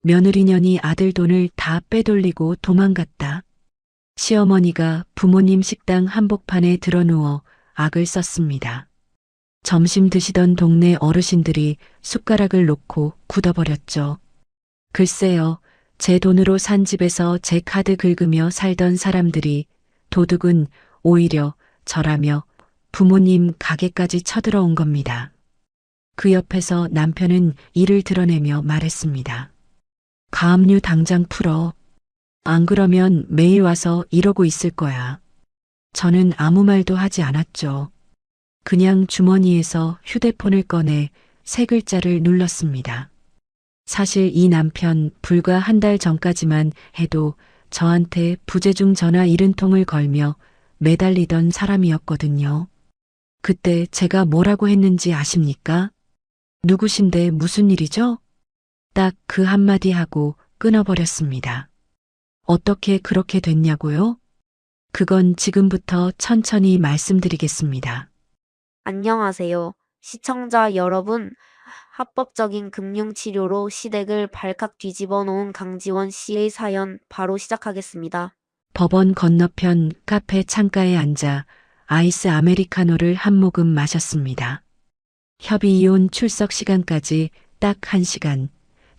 며느리년이 아들 돈을 다 빼돌리고 도망갔다. 시어머니가 부모님 식당 한복판에 드러누워 악을 썼습니다. 점심 드시던 동네 어르신들이 숟가락을 놓고 굳어버렸죠. 글쎄요, 제 돈으로 산 집에서 제 카드 긁으며 살던 사람들이 도둑은 오히려 저라며 부모님 가게까지 쳐들어온 겁니다. 그 옆에서 남편은 이를 드러내며 말했습니다. 가압류 당장 풀어. 안 그러면 매일 와서 이러고 있을 거야. 저는 아무 말도 하지 않았죠. 그냥 주머니에서 휴대폰을 꺼내 세 글자를 눌렀습니다. 사실 이 남편 불과 한 달 전까지만 해도 저한테 부재중 전화 70통을 걸며 매달리던 사람이었거든요. 그때 제가 뭐라고 했는지 아십니까? 누구신데 무슨 일이죠? 딱 그 한마디 하고 끊어버렸습니다. 어떻게 그렇게 됐냐고요? 그건 지금부터 천천히 말씀드리겠습니다. 안녕하세요. 시청자 여러분, 합법적인 금융치료로 시댁을 발칵 뒤집어 놓은 강지원 씨의 사연 바로 시작하겠습니다. 법원 건너편 카페 창가에 앉아 아이스 아메리카노를 한 모금 마셨습니다. 협의이혼 출석 시간까지 딱 1시간.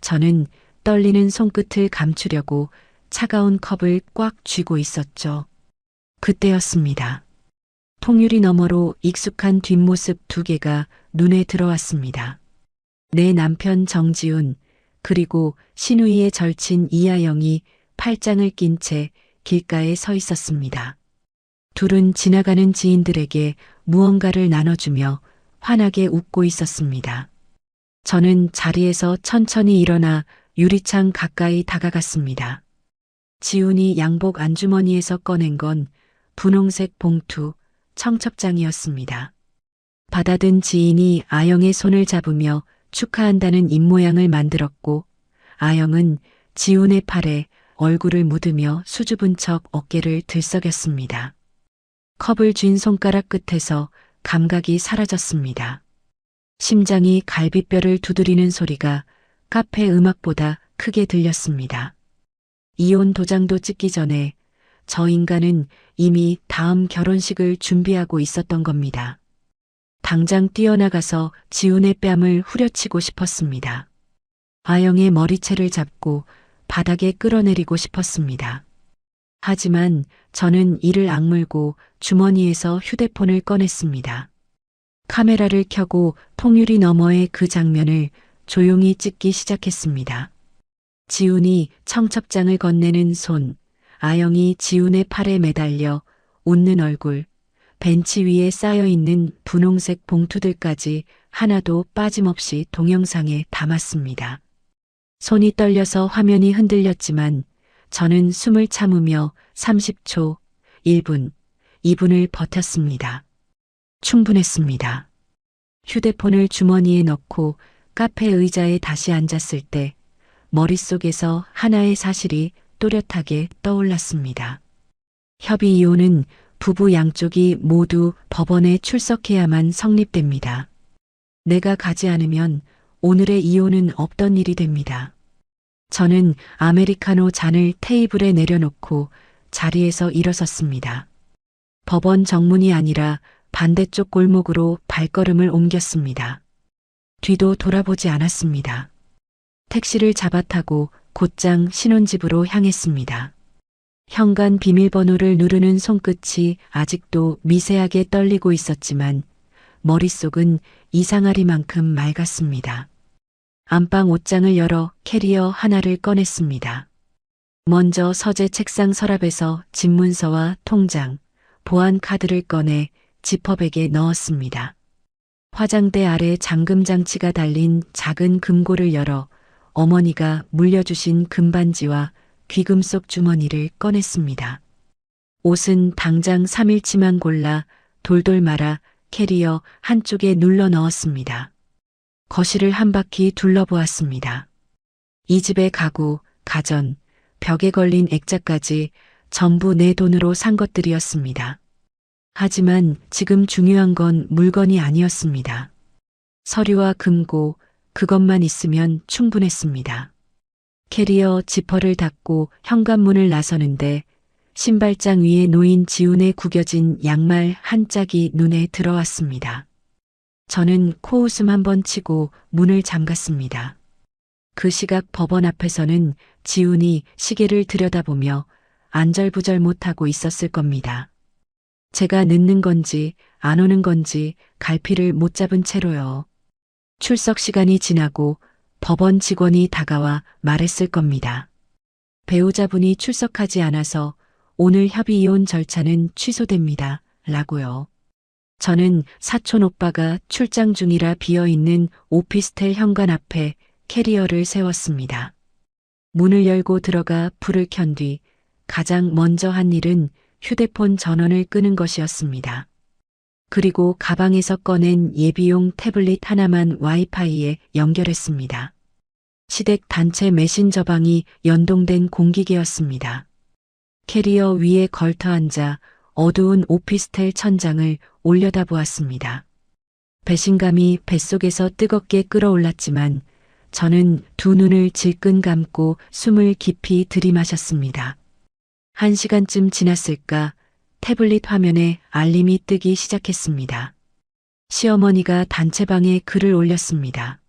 저는 떨리는 손끝을 감추려고 차가운 컵을 꽉 쥐고 있었죠. 그때였습니다. 통유리 너머로 익숙한 뒷모습 두 개가 눈에 들어왔습니다. 내 남편 정지훈, 그리고 신우이의 절친 이하영이 팔짱을 낀 채 길가에 서 있었습니다. 둘은 지나가는 지인들에게 무언가를 나눠주며 환하게 웃고 있었습니다. 저는 자리에서 천천히 일어나 유리창 가까이 다가갔습니다. 지훈이 양복 안주머니에서 꺼낸 건 분홍색 봉투, 청첩장이었습니다. 받아든 지인이 아영의 손을 잡으며 축하한다는 입모양을 만들었고, 아영은 지훈의 팔에 얼굴을 묻으며 수줍은 척 어깨를 들썩였습니다. 컵을 쥔 손가락 끝에서 감각이 사라졌습니다. 심장이 갈비뼈를 두드리는 소리가 카페 음악보다 크게 들렸습니다. 이혼 도장도 찍기 전에 저 인간은 이미 다음 결혼식을 준비하고 있었던 겁니다. 당장 뛰어나가서 지훈의 뺨을 후려치고 싶었습니다. 아영의 머리채를 잡고 바닥에 끌어내리고 싶었습니다. 하지만 저는 이를 악물고 주머니에서 휴대폰을 꺼냈습니다. 카메라를 켜고 통유리 너머의 그 장면을 조용히 찍기 시작했습니다. 지훈이 청첩장을 건네는 손, 아영이 지훈의 팔에 매달려 웃는 얼굴, 벤치 위에 쌓여있는 분홍색 봉투들까지 하나도 빠짐없이 동영상에 담았습니다. 손이 떨려서 화면이 흔들렸지만 저는 숨을 참으며 30초, 1분, 2분을 버텼습니다. 충분했습니다. 휴대폰을 주머니에 넣고 카페 의자에 다시 앉았을 때 머릿속에서 하나의 사실이 또렷하게 떠올랐습니다. 협의 이혼은 부부 양쪽이 모두 법원에 출석해야만 성립됩니다. 내가 가지 않으면 오늘의 이혼은 없던 일이 됩니다. 저는 아메리카노 잔을 테이블에 내려놓고 자리에서 일어섰습니다. 법원 정문이 아니라 반대쪽 골목으로 발걸음을 옮겼습니다. 뒤도 돌아보지 않았습니다. 택시를 잡아타고 곧장 신혼집으로 향했습니다. 현관 비밀번호를 누르는 손끝이 아직도 미세하게 떨리고 있었지만 머릿속은 이상하리만큼 맑았습니다. 안방 옷장을 열어 캐리어 하나를 꺼냈습니다. 먼저 서재 책상 서랍에서 집문서와 통장, 보안 카드를 꺼내 지퍼백에 넣었습니다. 화장대 아래 잠금 장치가 달린 작은 금고를 열어 어머니가 물려주신 금반지와 귀금속 주머니를 꺼냈습니다. 옷은 당장 3일치만 골라 돌돌 말아 캐리어 한쪽에 눌러 넣었습니다. 거실을 한 바퀴 둘러보았습니다. 이 집의 가구, 가전, 벽에 걸린 액자까지 전부 내 돈으로 산 것들이었습니다. 하지만 지금 중요한 건 물건이 아니었습니다. 서류와 금고, 그것만 있으면 충분했습니다. 캐리어 지퍼를 닫고 현관문을 나서는데 신발장 위에 놓인 지훈의 구겨진 양말 한 짝이 눈에 들어왔습니다. 저는 코웃음 한번 치고 문을 잠갔습니다. 그 시각 법원 앞에서는 지훈이 시계를 들여다보며 안절부절 못하고 있었을 겁니다. 제가 늦는 건지 안 오는 건지 갈피를 못 잡은 채로요. 출석 시간이 지나고 법원 직원이 다가와 말했을 겁니다. 배우자분이 출석하지 않아서 오늘 협의 이혼 절차는 취소됩니다. 라고요. 저는 사촌 오빠가 출장 중이라 비어있는 오피스텔 현관 앞에 캐리어를 세웠습니다. 문을 열고 들어가 불을 켠 뒤 가장 먼저 한 일은 휴대폰 전원을 끄는 것이었습니다. 그리고 가방에서 꺼낸 예비용 태블릿 하나만 와이파이에 연결했습니다. 시댁 단체 메신저방이 연동된 공기계였습니다. 캐리어 위에 걸터 앉아 어두운 오피스텔 천장을 올려다보았습니다. 배신감이 뱃속에서 뜨겁게 끓어올랐지만 저는 두 눈을 질끈 감고 숨을 깊이 들이마셨습니다. 1시간쯤 지났을까 태블릿 화면에 알림이 뜨기 시작했습니다. 시어머니가 단체방에 글을 올렸습니다.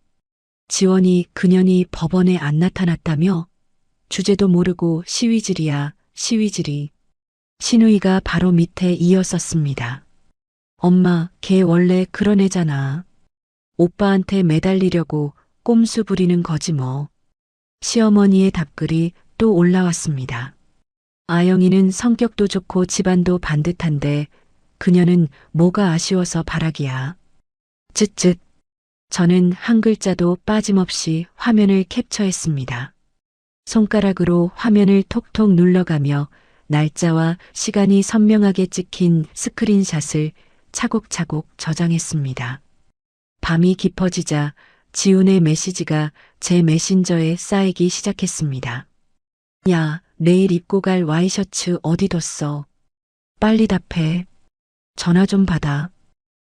지원이 그년이 법원에 안 나타났다며? 주제도 모르고 시위질이야, 시위질이. 신우이가 바로 밑에 이었었습니다. 엄마, 걔 원래 그런 애잖아. 오빠한테 매달리려고 꼼수 부리는 거지 뭐. 시어머니의 답글이 또 올라왔습니다. 아영이는 성격도 좋고 집안도 반듯한데 그녀는 뭐가 아쉬워서 바라기야. 쯧쯧. 저는 한 글자도 빠짐없이 화면을 캡처했습니다. 손가락으로 화면을 톡톡 눌러가며 날짜와 시간이 선명하게 찍힌 스크린샷을 차곡차곡 저장했습니다. 밤이 깊어지자 지훈의 메시지가 제 메신저에 쌓이기 시작했습니다. 야, 내일 입고 갈 와이셔츠 어디 뒀어? 빨리 답해. 전화 좀 받아.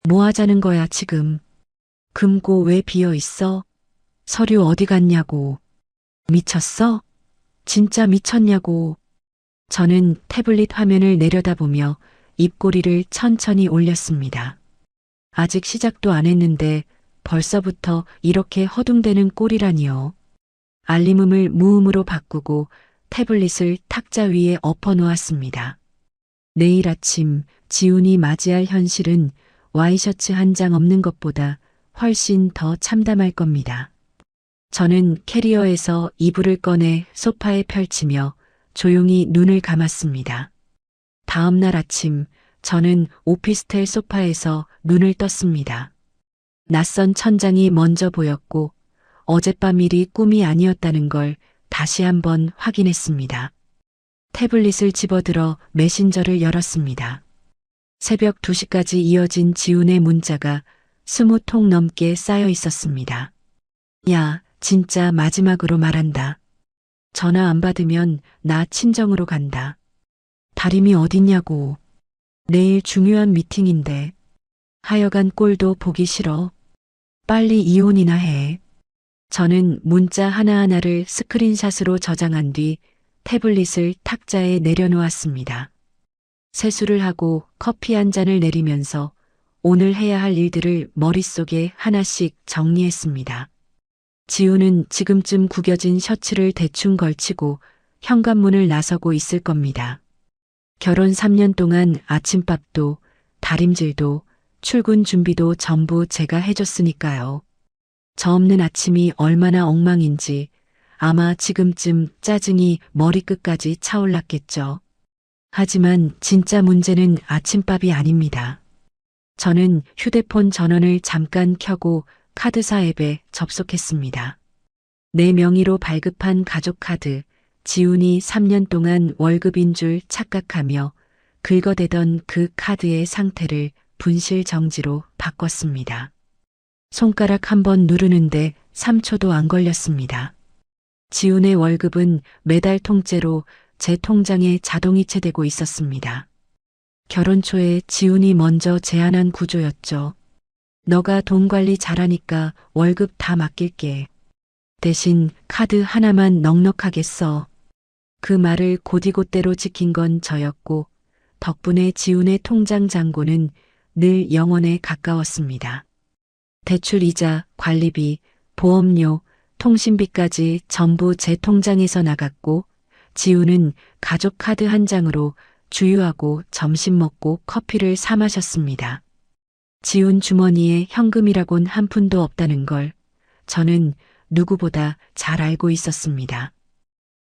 뭐 하자는 거야 지금? 금고 왜 비어 있어? 서류 어디 갔냐고. 미쳤어? 진짜 미쳤냐고. 저는 태블릿 화면을 내려다보며 입꼬리를 천천히 올렸습니다. 아직 시작도 안 했는데 벌써부터 이렇게 허둥대는 꼴이라니요. 알림음을 무음으로 바꾸고 태블릿을 탁자 위에 엎어놓았습니다. 내일 아침 지훈이 맞이할 현실은 와이셔츠 한 장 없는 것보다 훨씬 더 참담할 겁니다. 저는 캐리어에서 이불을 꺼내 소파에 펼치며 조용히 눈을 감았습니다. 다음 날 아침 저는 오피스텔 소파에서 눈을 떴습니다. 낯선 천장이 먼저 보였고 어젯밤 일이 꿈이 아니었다는 걸 다시 한번 확인했습니다. 태블릿을 집어들어 메신저를 열었습니다. 새벽 2시까지 이어진 지훈의 문자가 20통 넘게 쌓여 있었습니다. 야, 진짜 마지막으로 말한다. 전화 안 받으면 나 친정으로 간다. 다림이 어딨냐고. 내일 중요한 미팅인데. 하여간 꼴도 보기 싫어. 빨리 이혼이나 해. 저는 문자 하나하나를 스크린샷으로 저장한 뒤 태블릿을 탁자에 내려놓았습니다. 세수를 하고 커피 한 잔을 내리면서 오늘 해야 할 일들을 머릿속에 하나씩 정리했습니다. 지훈은 지금쯤 구겨진 셔츠를 대충 걸치고 현관문을 나서고 있을 겁니다. 결혼 3년 동안 아침밥도 다림질도 출근 준비도 전부 제가 해줬으니까요. 저 없는 아침이 얼마나 엉망인지 아마 지금쯤 짜증이 머리끝까지 차올랐겠죠. 하지만 진짜 문제는 아침밥이 아닙니다. 저는 휴대폰 전원을 잠깐 켜고 카드사 앱에 접속했습니다. 내 명의로 발급한 가족카드, 지훈이 3년 동안 월급인 줄 착각하며 긁어대던 그 카드의 상태를 분실 정지로 바꿨습니다. 손가락 한번 누르는데 3초도 안 걸렸습니다. 지훈의 월급은 매달 통째로 제 통장에 자동이체되고 있었습니다. 결혼 초에 지훈이 먼저 제안한 구조였죠. 너가 돈 관리 잘하니까 월급 다 맡길게. 대신 카드 하나만 넉넉하게 써. 그 말을 곧이곧대로 지킨 건 저였고 덕분에 지훈의 통장 잔고는 늘 0원에 가까웠습니다. 대출이자, 관리비, 보험료, 통신비까지 전부 제 통장에서 나갔고 지훈은 가족 카드 한 장으로 주유하고 점심 먹고 커피를 사 마셨습니다. 지훈 주머니에 현금이라곤 한 푼도 없다는 걸 저는 누구보다 잘 알고 있었습니다.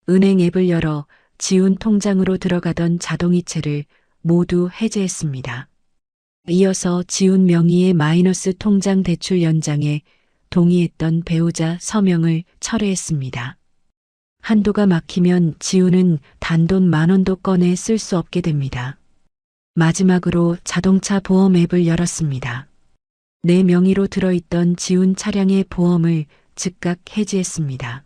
은행 앱을 열어 지훈 통장으로 들어가던 자동이체를 모두 해제했습니다. 이어서 지훈 명의의 마이너스 통장 대출 연장에 동의했던 배우자 서명을 철회했습니다. 한도가 막히면 지훈은 단돈 10,000원도 꺼내 쓸 수 없게 됩니다. 마지막으로 자동차 보험 앱을 열었습니다. 내 명의로 들어있던 지훈 차량의 보험을 즉각 해지했습니다.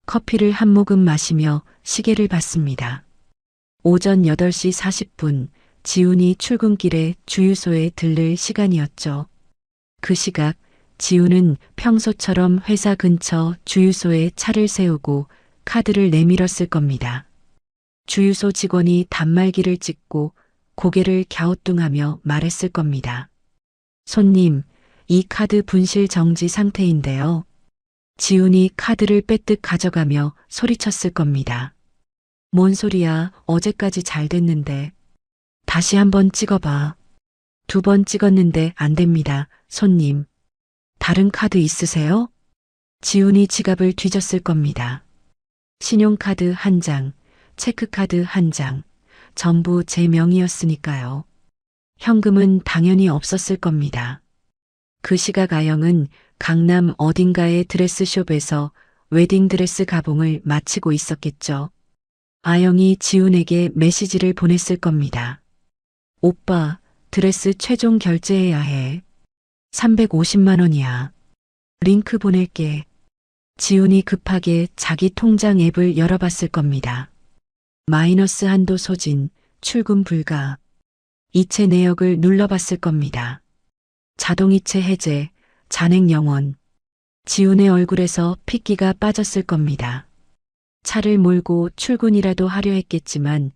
커피를 한 모금 마시며 시계를 봤습니다. 오전 8시 40분 지훈이 출근길에 주유소에 들를 시간이었죠. 그 시각 지훈은 평소처럼 회사 근처 주유소에 차를 세우고 카드를 내밀었을 겁니다. 주유소 직원이 단말기를 찍고 고개를 갸우뚱하며 말했을 겁니다. 손님, 이 카드 분실 정지 상태인데요. 지훈이 카드를 빼뜩 가져가며 소리쳤을 겁니다. 뭔 소리야, 어제까지 잘 됐는데. 다시 한번 찍어봐. 2번 찍었는데 안 됩니다, 손님. 다른 카드 있으세요? 지훈이 지갑을 뒤졌을 겁니다. 신용카드 한 장, 체크카드 한 장, 전부 제 명의였으니까요. 현금은 당연히 없었을 겁니다. 그 시각 아영은 강남 어딘가의 드레스숍에서 웨딩드레스 가봉을 마치고 있었겠죠. 아영이 지훈에게 메시지를 보냈을 겁니다. 오빠, 드레스 최종 결제해야 해. 350만 원이야. 링크 보낼게. 지훈이 급하게 자기 통장 앱을 열어봤을 겁니다. 마이너스 한도 소진, 출금 불가. 이체 내역을 눌러봤을 겁니다. 자동이체 해제, 잔액 0원. 지훈의 얼굴에서 핏기가 빠졌을 겁니다. 차를 몰고 출근이라도 하려 했겠지만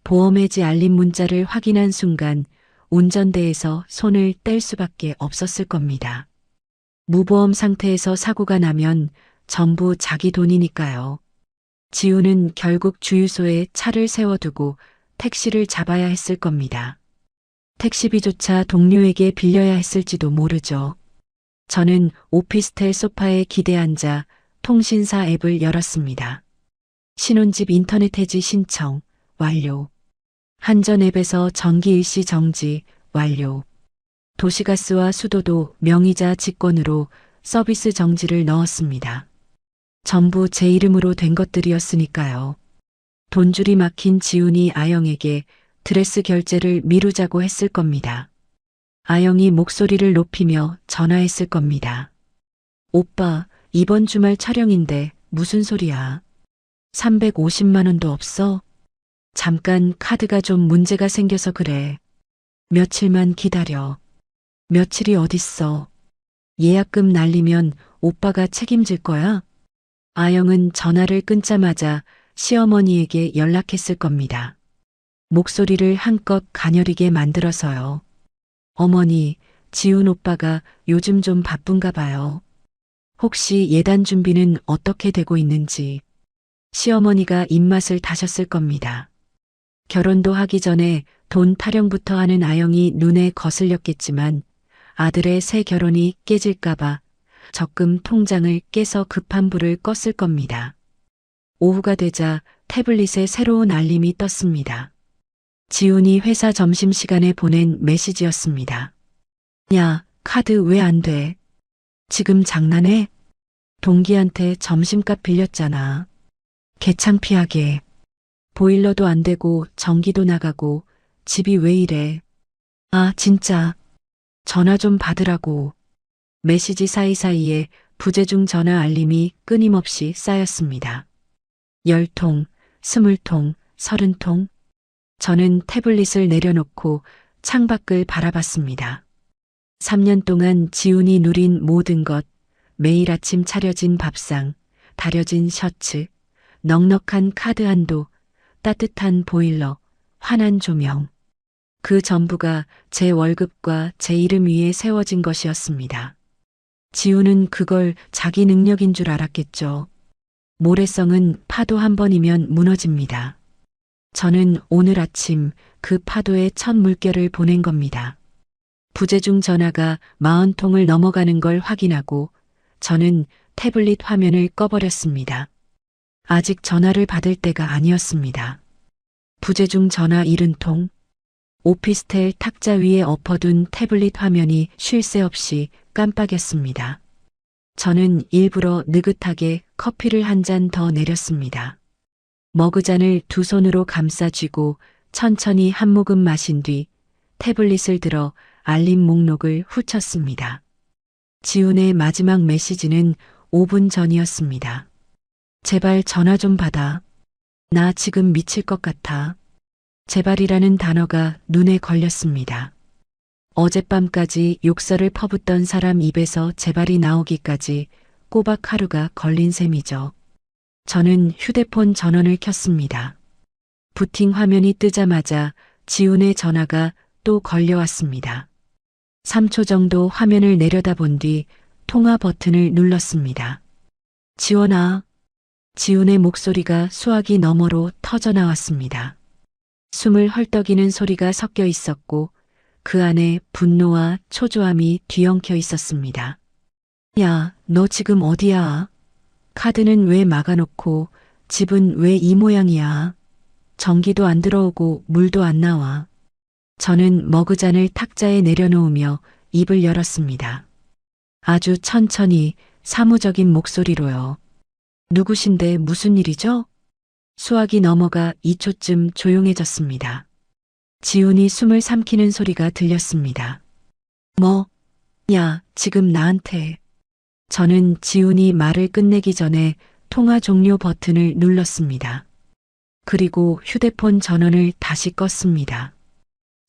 보험해지 알림 문자를 확인한 순간 운전대에서 손을 뗄 수밖에 없었을 겁니다. 무보험 상태에서 사고가 나면 전부 자기 돈이니까요. 지훈은 결국 주유소에 차를 세워두고 택시를 잡아야 했을 겁니다. 택시비조차 동료에게 빌려야 했을지도 모르죠. 저는 오피스텔 소파에 기대 앉아 통신사 앱을 열었습니다. 신혼집 인터넷 해지 신청 완료. 한전 앱에서 전기 일시 정지 완료. 도시가스와 수도도 명의자 직권으로 서비스 정지를 넣었습니다. 전부 제 이름으로 된 것들이었으니까요. 돈줄이 막힌 지훈이 아영에게 드레스 결제를 미루자고 했을 겁니다. 아영이 목소리를 높이며 전화했을 겁니다. 오빠, 이번 주말 촬영인데 무슨 소리야? 350만 원도 없어? 잠깐 카드가 좀 문제가 생겨서 그래. 며칠만 기다려. 며칠이 어딨어. 예약금 날리면 오빠가 책임질 거야? 아영은 전화를 끊자마자 시어머니에게 연락했을 겁니다. 목소리를 한껏 가녀리게 만들어서요. 어머니, 지훈 오빠가 요즘 좀 바쁜가 봐요. 혹시 예단 준비는 어떻게 되고 있는지. 시어머니가 입맛을 다셨을 겁니다. 결혼도 하기 전에 돈 타령부터 하는 아영이 눈에 거슬렸겠지만 아들의 새 결혼이 깨질까봐 적금 통장을 깨서 급한 불을 껐을 겁니다. 오후가 되자 태블릿에 새로운 알림이 떴습니다. 지훈이 회사 점심시간에 보낸 메시지였습니다. 야, 카드 왜 안 돼? 지금 장난해? 동기한테 점심값 빌렸잖아. 개창피하게. 보일러도 안 되고 전기도 나가고 집이 왜 이래? 아, 진짜. 전화 좀 받으라고. 메시지 사이사이에 부재중 전화 알림이 끊임없이 쌓였습니다. 10통, 20통, 30통. 저는 태블릿을 내려놓고 창밖을 바라봤습니다. 3년 동안 지훈이 누린 모든 것, 매일 아침 차려진 밥상, 다려진 셔츠, 넉넉한 카드 한도, 따뜻한 보일러, 환한 조명. 그 전부가 제 월급과 제 이름 위에 세워진 것이었습니다. 지우는 그걸 자기 능력인 줄 알았겠죠. 모래성은 파도 한 번이면 무너집니다. 저는 오늘 아침 그 파도에 첫 물결을 보낸 겁니다. 부재중 전화가 40통을 넘어가는 걸 확인하고 저는 태블릿 화면을 꺼버렸습니다. 아직 전화를 받을 때가 아니었습니다. 부재중 전화 70통. 오피스텔 탁자 위에 엎어둔 태블릿 화면이 쉴 새 없이 깜빡였습니다. 저는 일부러 느긋하게 커피를 한 잔 더 내렸습니다. 머그잔을 두 손으로 감싸 쥐고 천천히 한 모금 마신 뒤 태블릿을 들어 알림 목록을 훑었습니다. 지훈의 마지막 메시지는 5분 전이었습니다. 제발 전화 좀 받아. 나 지금 미칠 것 같아. 제발이라는 단어가 눈에 걸렸습니다. 어젯밤까지 욕설을 퍼붓던 사람 입에서 제발이 나오기까지 꼬박 하루가 걸린 셈이죠. 저는 휴대폰 전원을 켰습니다. 부팅 화면이 뜨자마자 지훈의 전화가 또 걸려왔습니다. 3초 정도 화면을 내려다본 뒤 통화 버튼을 눌렀습니다. 지원아. 지훈의 목소리가 수화기 너머로 터져 나왔습니다. 숨을 헐떡이는 소리가 섞여 있었고 그 안에 분노와 초조함이 뒤엉켜 있었습니다. 야, 너 지금 어디야? 카드는 왜 막아놓고 집은 왜 이 모양이야? 전기도 안 들어오고 물도 안 나와. 저는 머그잔을 탁자에 내려놓으며 입을 열었습니다. 아주 천천히 사무적인 목소리로요. 누구신데 무슨 일이죠? 수화기 너머가 2초쯤 조용해졌습니다. 지훈이 숨을 삼키는 소리가 들렸습니다. 뭐? 야, 지금 나한테. 저는 지훈이 말을 끝내기 전에 통화 종료 버튼을 눌렀습니다. 그리고 휴대폰 전원을 다시 껐습니다.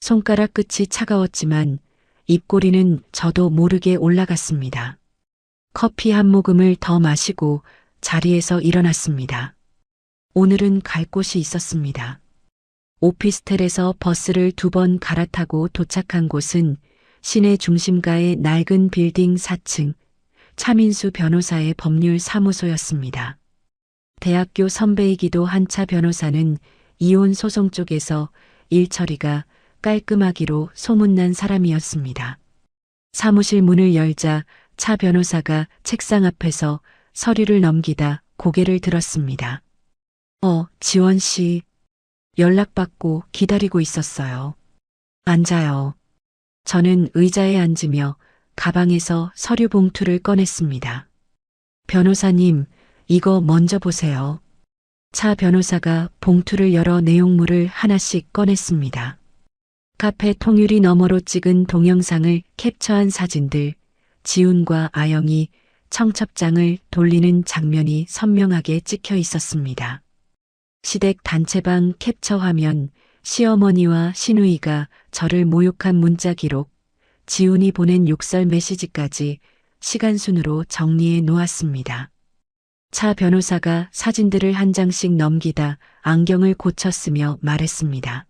손가락 끝이 차가웠지만 입꼬리는 저도 모르게 올라갔습니다. 커피 한 모금을 더 마시고 자리에서 일어났습니다. 오늘은 갈 곳이 있었습니다. 오피스텔에서 버스를 2번 갈아타고 도착한 곳은 시내 중심가의 낡은 빌딩 4층 차민수 변호사의 법률 사무소였습니다. 대학교 선배이기도 한 차 변호사는 이혼 소송 쪽에서 일 처리가 깔끔하기로 소문난 사람이었습니다. 사무실 문을 열자 차 변호사가 책상 앞에서 서류를 넘기다 고개를 들었습니다. 지원 씨. 연락받고 기다리고 있었어요. 앉아요. 저는 의자에 앉으며 가방에서 서류 봉투를 꺼냈습니다. 변호사님, 이거 먼저 보세요. 차 변호사가 봉투를 열어 내용물을 하나씩 꺼냈습니다. 카페 통유리 너머로 찍은 동영상을 캡처한 사진들, 지훈과 아영이 청첩장을 돌리는 장면이 선명하게 찍혀 있었습니다. 시댁 단체방 캡처 화면, 시어머니와 시누이가 저를 모욕한 문자 기록, 지훈이 보낸 욕설 메시지까지 시간순으로 정리해 놓았습니다. 차 변호사가 사진들을 한 장씩 넘기다 안경을 고쳤으며 말했습니다.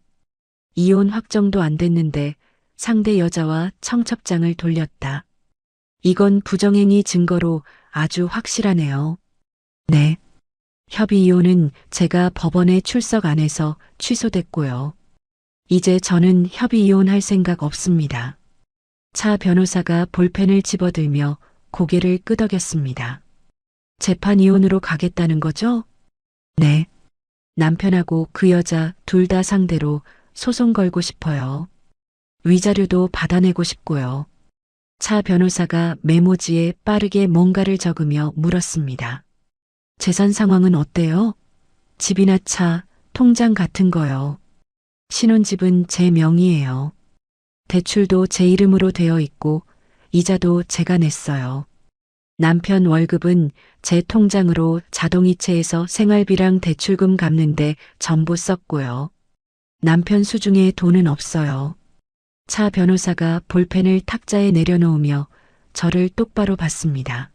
이혼 확정도 안 됐는데 상대 여자와 청첩장을 돌렸다. 이건 부정행위 증거로 아주 확실하네요. 네. 협의 이혼은 제가 법원에 출석 안 해서 취소됐고요. 이제 저는 협의 이혼할 생각 없습니다. 차 변호사가 볼펜을 집어들며 고개를 끄덕였습니다. 재판 이혼으로 가겠다는 거죠? 네. 남편하고 그 여자 둘 다 상대로 소송 걸고 싶어요. 위자료도 받아내고 싶고요. 차 변호사가 메모지에 빠르게 뭔가를 적으며 물었습니다. 재산 상황은 어때요? 집이나 차, 통장 같은 거요. 신혼집은 제 명의예요. 대출도 제 이름으로 되어 있고 이자도 제가 냈어요. 남편 월급은 제 통장으로 자동이체해서 생활비랑 대출금 갚는데 전부 썼고요. 남편 수중에 돈은 없어요. 차 변호사가 볼펜을 탁자에 내려놓으며 저를 똑바로 봤습니다.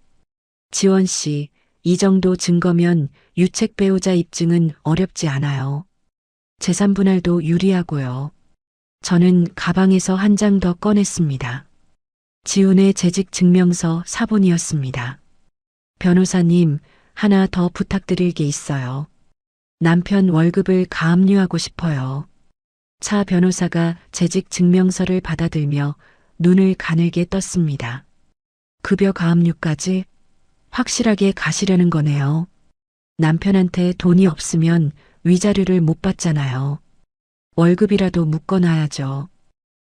지원 씨, 이 정도 증거면 유책 배우자 입증은 어렵지 않아요. 재산 분할도 유리하고요. 저는 가방에서 한 장 더 꺼냈습니다. 지훈의 재직 증명서 사본이었습니다. 변호사님, 하나 더 부탁드릴 게 있어요. 남편 월급을 가압류하고 싶어요. 차 변호사가 재직 증명서를 받아들며 눈을 가늘게 떴습니다. 급여 가압류까지 확실하게 가시려는 거네요. 남편한테 돈이 없으면 위자료를 못 받잖아요. 월급이라도 묶어놔야죠.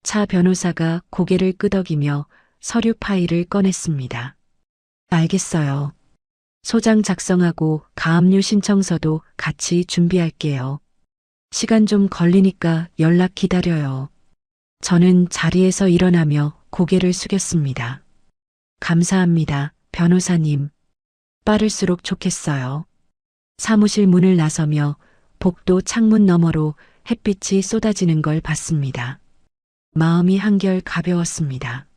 차 변호사가 고개를 끄덕이며 서류 파일을 꺼냈습니다. 알겠어요. 소장 작성하고 가압류 신청서도 같이 준비할게요. 시간 좀 걸리니까 연락 기다려요. 저는 자리에서 일어나며 고개를 숙였습니다. 감사합니다, 변호사님. 빠를수록 좋겠어요. 사무실 문을 나서며 복도 창문 너머로 햇빛이 쏟아지는 걸 봤습니다. 마음이 한결 가벼웠습니다.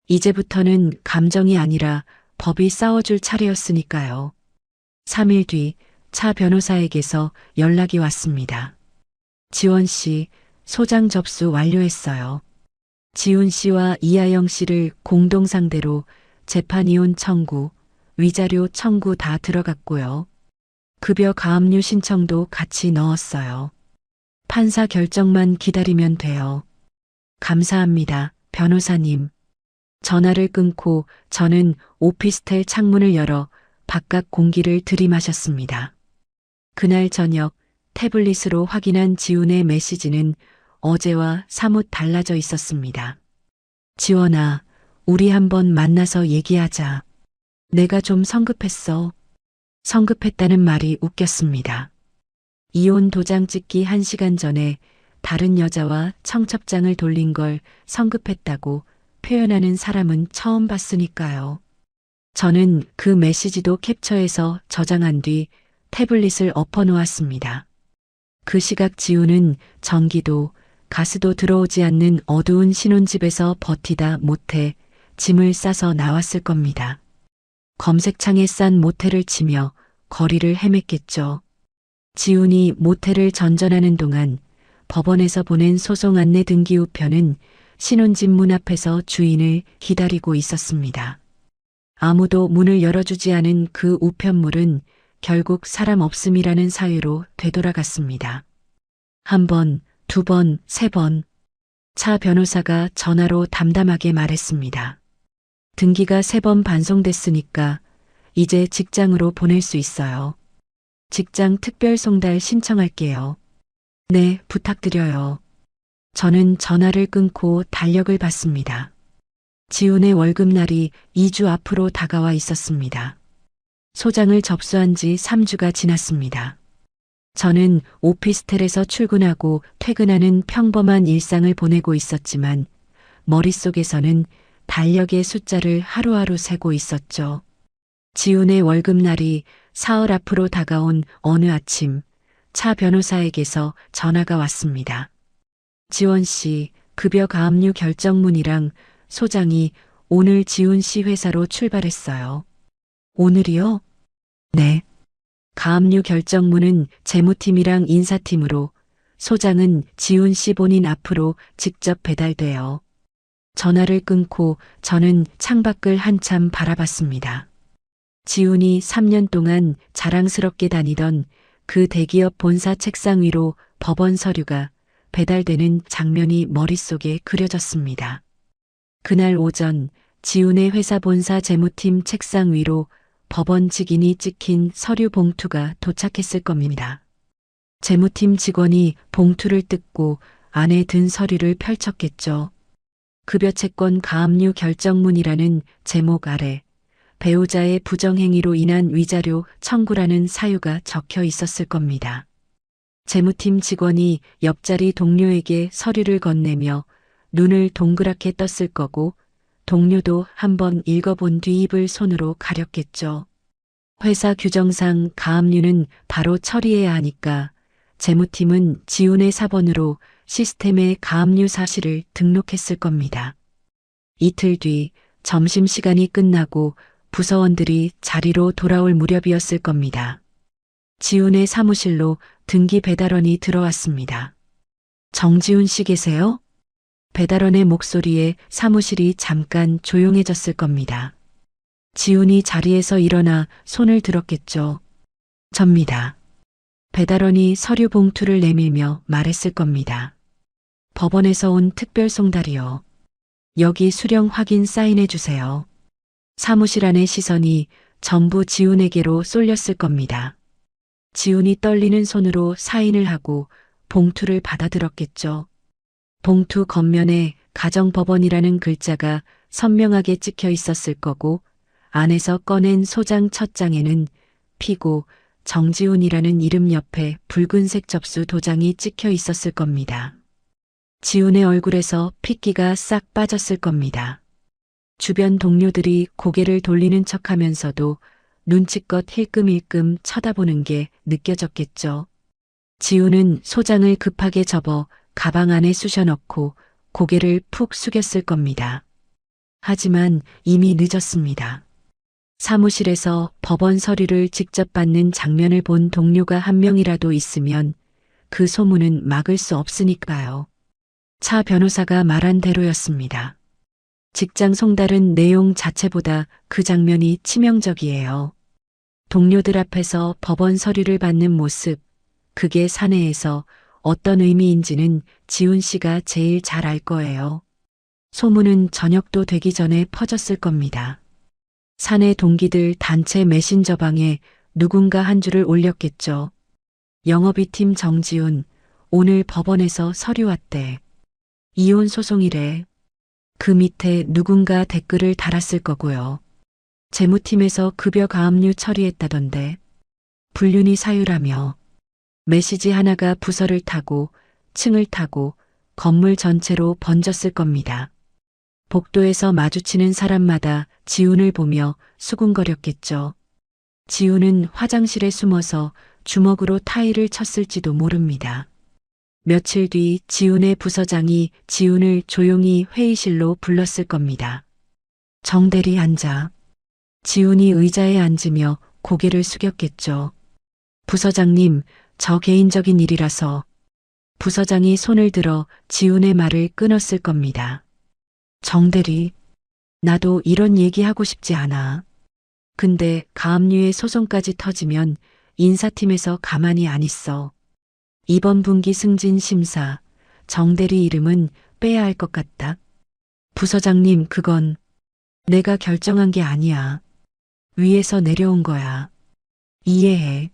이제부터는 감정이 아니라 법이 싸워줄 차례였으니까요. 3일 뒤 차 변호사에게서 연락이 왔습니다. 지원 씨, 소장 접수 완료했어요. 지훈 씨와 이하영 씨를 공동 상대로 재판 이혼 청구, 위자료 청구 다 들어갔고요. 급여 가압류 신청도 같이 넣었어요. 판사 결정만 기다리면 돼요. 감사합니다, 변호사님. 전화를 끊고 저는 오피스텔 창문을 열어 바깥 공기를 들이마셨습니다. 그날 저녁 태블릿으로 확인한 지훈의 메시지는 어제와 사뭇 달라져 있었습니다. 지원아, 우리 한번 만나서 얘기하자. 내가 좀 성급했어. 성급했다는 말이 웃겼습니다. 이혼 도장 찍기 1시간 전에 다른 여자와 청첩장을 돌린 걸 성급했다고 표현하는 사람은 처음 봤으니까요. 저는 그 메시지도 캡처해서 저장한 뒤 태블릿을 엎어놓았습니다. 그 시각 지훈은 전기도 가스도 들어오지 않는 어두운 신혼집에서 버티다 못해 짐을 싸서 나왔을 겁니다. 검색창에 싼 모텔을 치며 거리를 헤맸겠죠. 지훈이 모텔을 전전하는 동안 법원에서 보낸 소송 안내 등기 우편은 신혼집 문 앞에서 주인을 기다리고 있었습니다. 아무도 문을 열어주지 않은 그 우편물은 결국 사람 없음이라는 사유로 되돌아갔습니다. 1번, 2번, 3번. 차 변호사가 전화로 담담하게 말했습니다. 등기가 3번 반송됐으니까 이제 직장으로 보낼 수 있어요. 직장 특별 송달 신청할게요. 네, 부탁드려요. 저는 전화를 끊고 달력을 봤습니다. 지훈의 월급날이 2주 앞으로 다가와 있었습니다. 소장을 접수한 지 3주가 지났습니다. 저는 오피스텔에서 출근하고 퇴근하는 평범한 일상을 보내고 있었지만 머릿속에서는 달력의 숫자를 하루하루 세고 있었죠. 지훈의 월급날이 사흘 앞으로 다가온 어느 아침, 차 변호사에게서 전화가 왔습니다. 지원 씨, 급여 가압류 결정문이랑 소장이 오늘 지훈 씨 회사로 출발했어요. 오늘이요? 네. 가압류 결정문은 재무팀이랑 인사팀으로, 소장은 지훈 씨 본인 앞으로 직접 배달돼요. 전화를 끊고 저는 창밖을 한참 바라봤습니다. 지훈이 3년 동안 자랑스럽게 다니던 그 대기업 본사 책상 위로 법원 서류가 배달되는 장면이 머릿속에 그려졌습니다. 그날 오전 지훈의 회사 본사 재무팀 책상 위로 법원 직인이 찍힌 서류 봉투가 도착했을 겁니다. 재무팀 직원이 봉투를 뜯고 안에 든 서류를 펼쳤겠죠. 급여 채권 가압류 결정문이라는 제목 아래 배우자의 부정행위로 인한 위자료 청구라는 사유가 적혀 있었을 겁니다. 재무팀 직원이 옆자리 동료에게 서류를 건네며 눈을 동그랗게 떴을 거고 동료도 한번 읽어본 뒤 입을 손으로 가렸겠죠. 회사 규정상 가압류는 바로 처리해야 하니까 재무팀은 지훈의 사본으로 시스템에 가압류 사실을 등록했을 겁니다. 이틀 뒤 점심시간이 끝나고 부서원들이 자리로 돌아올 무렵이었을 겁니다. 지훈의 사무실로 등기 배달원이 들어왔습니다. 정지훈 씨 계세요? 배달원의 목소리에 사무실이 잠깐 조용해졌을 겁니다. 지훈이 자리에서 일어나 손을 들었겠죠. 접니다. 배달원이 서류 봉투를 내밀며 말했을 겁니다. 법원에서 온 특별 송달이요. 여기 수령 확인 사인해 주세요. 사무실 안의 시선이 전부 지훈에게로 쏠렸을 겁니다. 지훈이 떨리는 손으로 사인을 하고 봉투를 받아들었겠죠. 봉투 겉면에 가정법원이라는 글자가 선명하게 찍혀 있었을 거고 안에서 꺼낸 소장 첫 장에는 피고 정지훈이라는 이름 옆에 붉은색 접수 도장이 찍혀 있었을 겁니다. 지훈의 얼굴에서 핏기가 싹 빠졌을 겁니다. 주변 동료들이 고개를 돌리는 척하면서도 눈치껏 힐끔힐끔 쳐다보는 게 느껴졌겠죠. 지훈은 소장을 급하게 접어 가방 안에 쑤셔넣고 고개를 푹 숙였을 겁니다. 하지만 이미 늦었습니다. 사무실에서 법원 서류를 직접 받는 장면을 본 동료가 한 명이라도 있으면 그 소문은 막을 수 없으니까요. 차 변호사가 말한 대로였습니다. 직장 송달은 내용 자체보다 그 장면이 치명적이에요. 동료들 앞에서 법원 서류를 받는 모습, 그게 사내에서 어떤 의미인지는 지훈 씨가 제일 잘 알 거예요. 소문은 저녁도 되기 전에 퍼졌을 겁니다. 사내 동기들 단체 메신저방에 누군가 한 줄을 올렸겠죠. 영업이 팀 정지훈, 오늘 법원에서 서류 왔대. 이혼 소송이래. 그 밑에 누군가 댓글을 달았을 거고요. 재무팀에서 급여 가압류 처리했다던데. 불륜이 사유라며. 메시지 하나가 부서를 타고 층을 타고 건물 전체로 번졌을 겁니다. 복도에서 마주치는 사람마다 지훈을 보며 수군거렸겠죠. 지훈은 화장실에 숨어서 주먹으로 타일을 쳤을지도 모릅니다. 며칠 뒤 지훈의 부서장이 지훈을 조용히 회의실로 불렀을 겁니다. 정대리 앉아. 지훈이 의자에 앉으며 고개를 숙였겠죠. 부서장님, 저 개인적인 일이라서. 부서장이 손을 들어 지훈의 말을 끊었을 겁니다. 정대리, 나도 이런 얘기하고 싶지 않아. 근데 가압류의 소송까지 터지면 인사팀에서 가만히 안 있어. 이번 분기 승진 심사, 정대리 이름은 빼야 할 것 같다. 부서장님, 그건 내가 결정한 게 아니야. 위에서 내려온 거야. 이해해.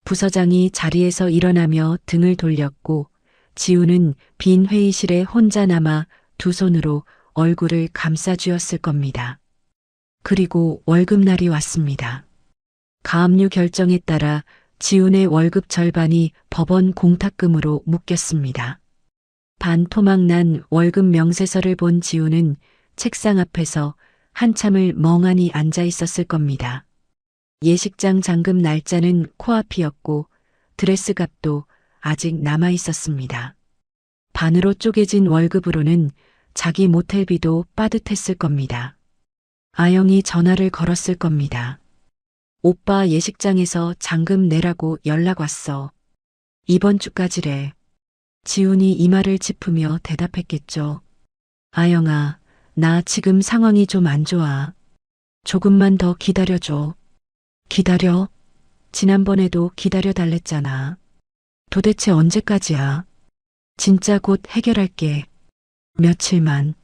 부서장이 자리에서 일어나며 등을 돌렸고 지훈은 빈 회의실에 혼자 남아 두 손으로 얼굴을 감싸쥐었을 겁니다. 그리고 월급날이 왔습니다. 가압류 결정에 따라 지훈의 월급 절반이 법원 공탁금으로 묶였습니다. 반토막난 월급 명세서를 본 지훈은 책상 앞에서 한참을 멍하니 앉아 있었을 겁니다. 예식장 잔금 날짜는 코앞이었고 드레스값도 아직 남아 있었습니다. 반으로 쪼개진 월급으로는 자기 모텔비도 빠듯했을 겁니다. 아영이 전화를 걸었을 겁니다. 오빠 예식장에서 잔금 내라고 연락 왔어. 이번 주까지래. 지훈이 이 말을 짚으며 대답했겠죠. 아영아, 나 지금 상황이 좀 안 좋아. 조금만 더 기다려줘. 기다려? 지난번에도 기다려 달랬잖아. 도대체 언제까지야? 진짜 곧 해결할게. 며칠만.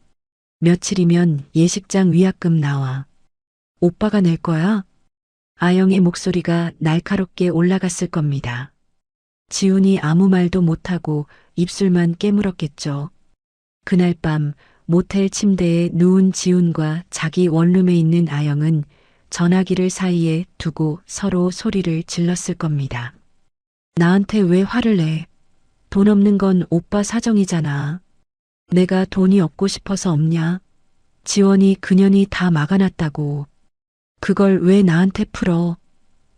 며칠이면 예식장 위약금 나와. 오빠가 낼 거야? 아영의 목소리가 날카롭게 올라갔을 겁니다. 지훈이 아무 말도 못하고 입술만 깨물었겠죠. 그날 밤 모텔 침대에 누운 지훈과 자기 원룸에 있는 아영은 전화기를 사이에 두고 서로 소리를 질렀을 겁니다. 나한테 왜 화를 내? 돈 없는 건 오빠 사정이잖아. 내가 돈이 없고 싶어서 없냐? 지원이 그년이 다 막아놨다고. 그걸 왜 나한테 풀어?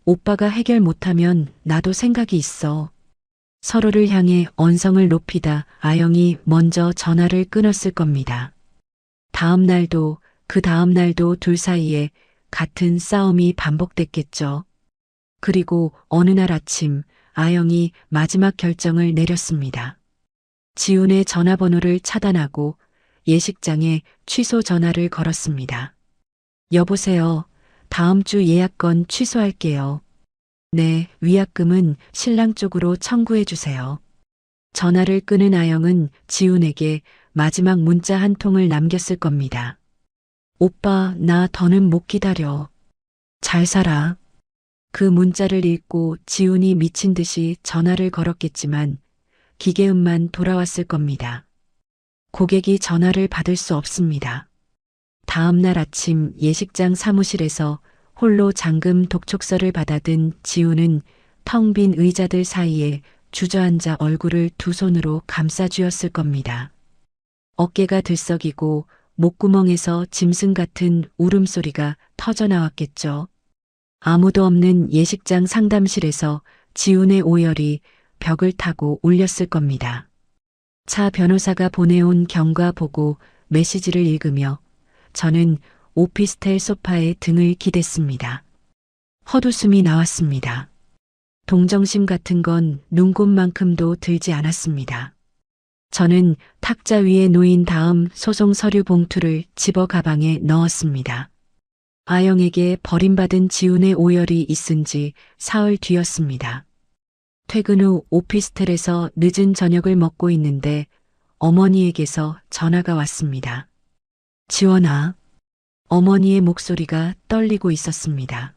오빠가 해결 못하면 나도 생각이 있어. 서로를 향해 언성을 높이다 아영이 먼저 전화를 끊었을 겁니다. 다음 날도 그 다음 날도 둘 사이에 같은 싸움이 반복됐겠죠. 그리고 어느 날 아침 아영이 마지막 결정을 내렸습니다. 지훈의 전화번호를 차단하고 예식장에 취소 전화를 걸었습니다. 여보세요. 다음 주 예약건 취소할게요. 네, 위약금은 신랑 쪽으로 청구해 주세요. 전화를 끊은 아영은 지훈에게 마지막 문자 한 통을 남겼을 겁니다. 오빠, 나 더는 못 기다려. 잘 살아. 그 문자를 읽고 지훈이 미친 듯이 전화를 걸었겠지만 기계음만 돌아왔을 겁니다. 고객이 전화를 받을 수 없습니다. 다음 날 아침 예식장 사무실에서 홀로 잠금 독촉서를 받아든 지훈은 텅 빈 의자들 사이에 주저앉아 얼굴을 두 손으로 감싸쥐었을 겁니다. 어깨가 들썩이고 목구멍에서 짐승 같은 울음소리가 터져나왔겠죠. 아무도 없는 예식장 상담실에서 지훈의 오열이 벽을 타고 울렸을 겁니다. 차 변호사가 보내온 경과 보고 메시지를 읽으며 저는 오피스텔 소파에 등을 기댔습니다. 헛웃음이 나왔습니다. 동정심 같은 건 눈곱만큼도 들지 않았습니다. 저는 탁자 위에 놓인 다음 소송 서류 봉투를 집어 가방에 넣었습니다. 아영에게 버림받은 지훈의 오열이 있은 지 사흘 뒤였습니다. 퇴근 후 오피스텔에서 늦은 저녁을 먹고 있는데 어머니에게서 전화가 왔습니다. 지원아. 어머니의 목소리가 떨리고 있었습니다.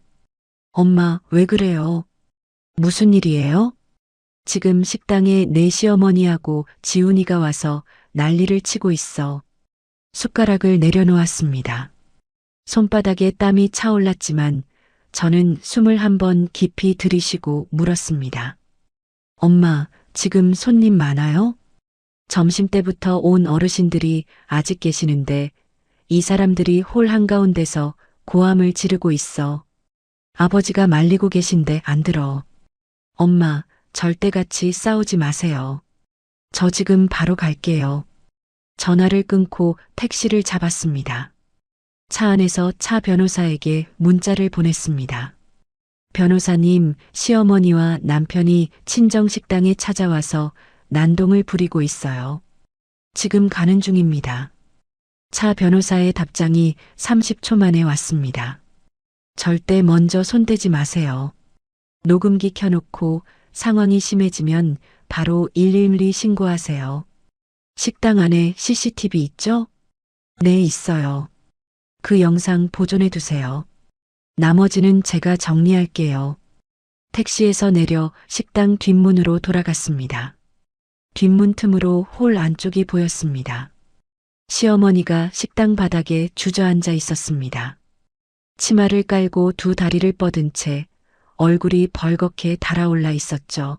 엄마, 왜 그래요? 무슨 일이에요? 지금 식당에 내 시어머니하고 지훈이가 와서 난리를 치고 있어. 숟가락을 내려놓았습니다. 손바닥에 땀이 차올랐지만 저는 숨을 한번 깊이 들이쉬고 물었습니다. 엄마, 지금 손님 많아요? 점심때부터 온 어르신들이 아직 계시는데 이 사람들이 홀 한가운데서 고함을 지르고 있어. 아버지가 말리고 계신데 안 들어. 엄마, 절대 같이 싸우지 마세요. 저 지금 바로 갈게요. 전화를 끊고 택시를 잡았습니다. 차 안에서 차 변호사에게 문자를 보냈습니다. 변호사님, 시어머니와 남편이 친정식당에 찾아와서 난동을 부리고 있어요. 지금 가는 중입니다. 차 변호사의 답장이 30초 만에 왔습니다. 절대 먼저 손대지 마세요. 녹음기 켜놓고 상황이 심해지면 바로 112 신고하세요. 식당 안에 CCTV 있죠? 네, 있어요. 그 영상 보존해 두세요. 나머지는 제가 정리할게요. 택시에서 내려 식당 뒷문으로 돌아갔습니다. 뒷문 틈으로 홀 안쪽이 보였습니다. 시어머니가 식당 바닥에 주저앉아 있었습니다. 치마를 깔고 두 다리를 뻗은 채 얼굴이 벌겋게 달아올라 있었죠.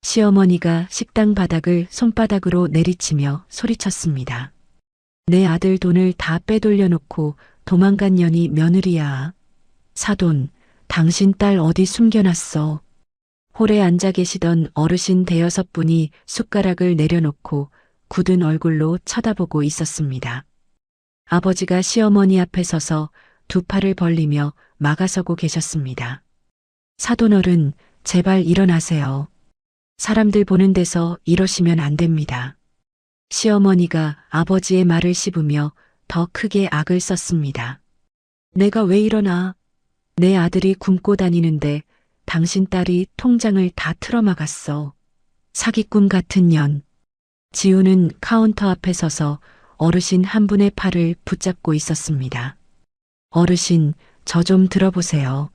시어머니가 식당 바닥을 손바닥으로 내리치며 소리쳤습니다. 내 아들 돈을 다 빼돌려 놓고 도망간 년이 며느리야. 사돈, 당신 딸 어디 숨겨놨어. 홀에 앉아 계시던 어르신 대여섯 분이 숟가락을 내려놓고 굳은 얼굴로 쳐다보고 있었습니다. 아버지가 시어머니 앞에 서서 두 팔을 벌리며 막아서고 계셨습니다. 사돈어른, 제발 일어나세요. 사람들 보는 데서 이러시면 안 됩니다. 시어머니가 아버지의 말을 씹으며 더 크게 악을 썼습니다. 내가 왜 일어나? 내 아들이 굶고 다니는데 당신 딸이 통장을 다 틀어막았어. 사기꾼 같은 년. 지우는 카운터 앞에 서서 어르신 한 분의 팔을 붙잡고 있었습니다. 어르신, 저 좀 들어보세요.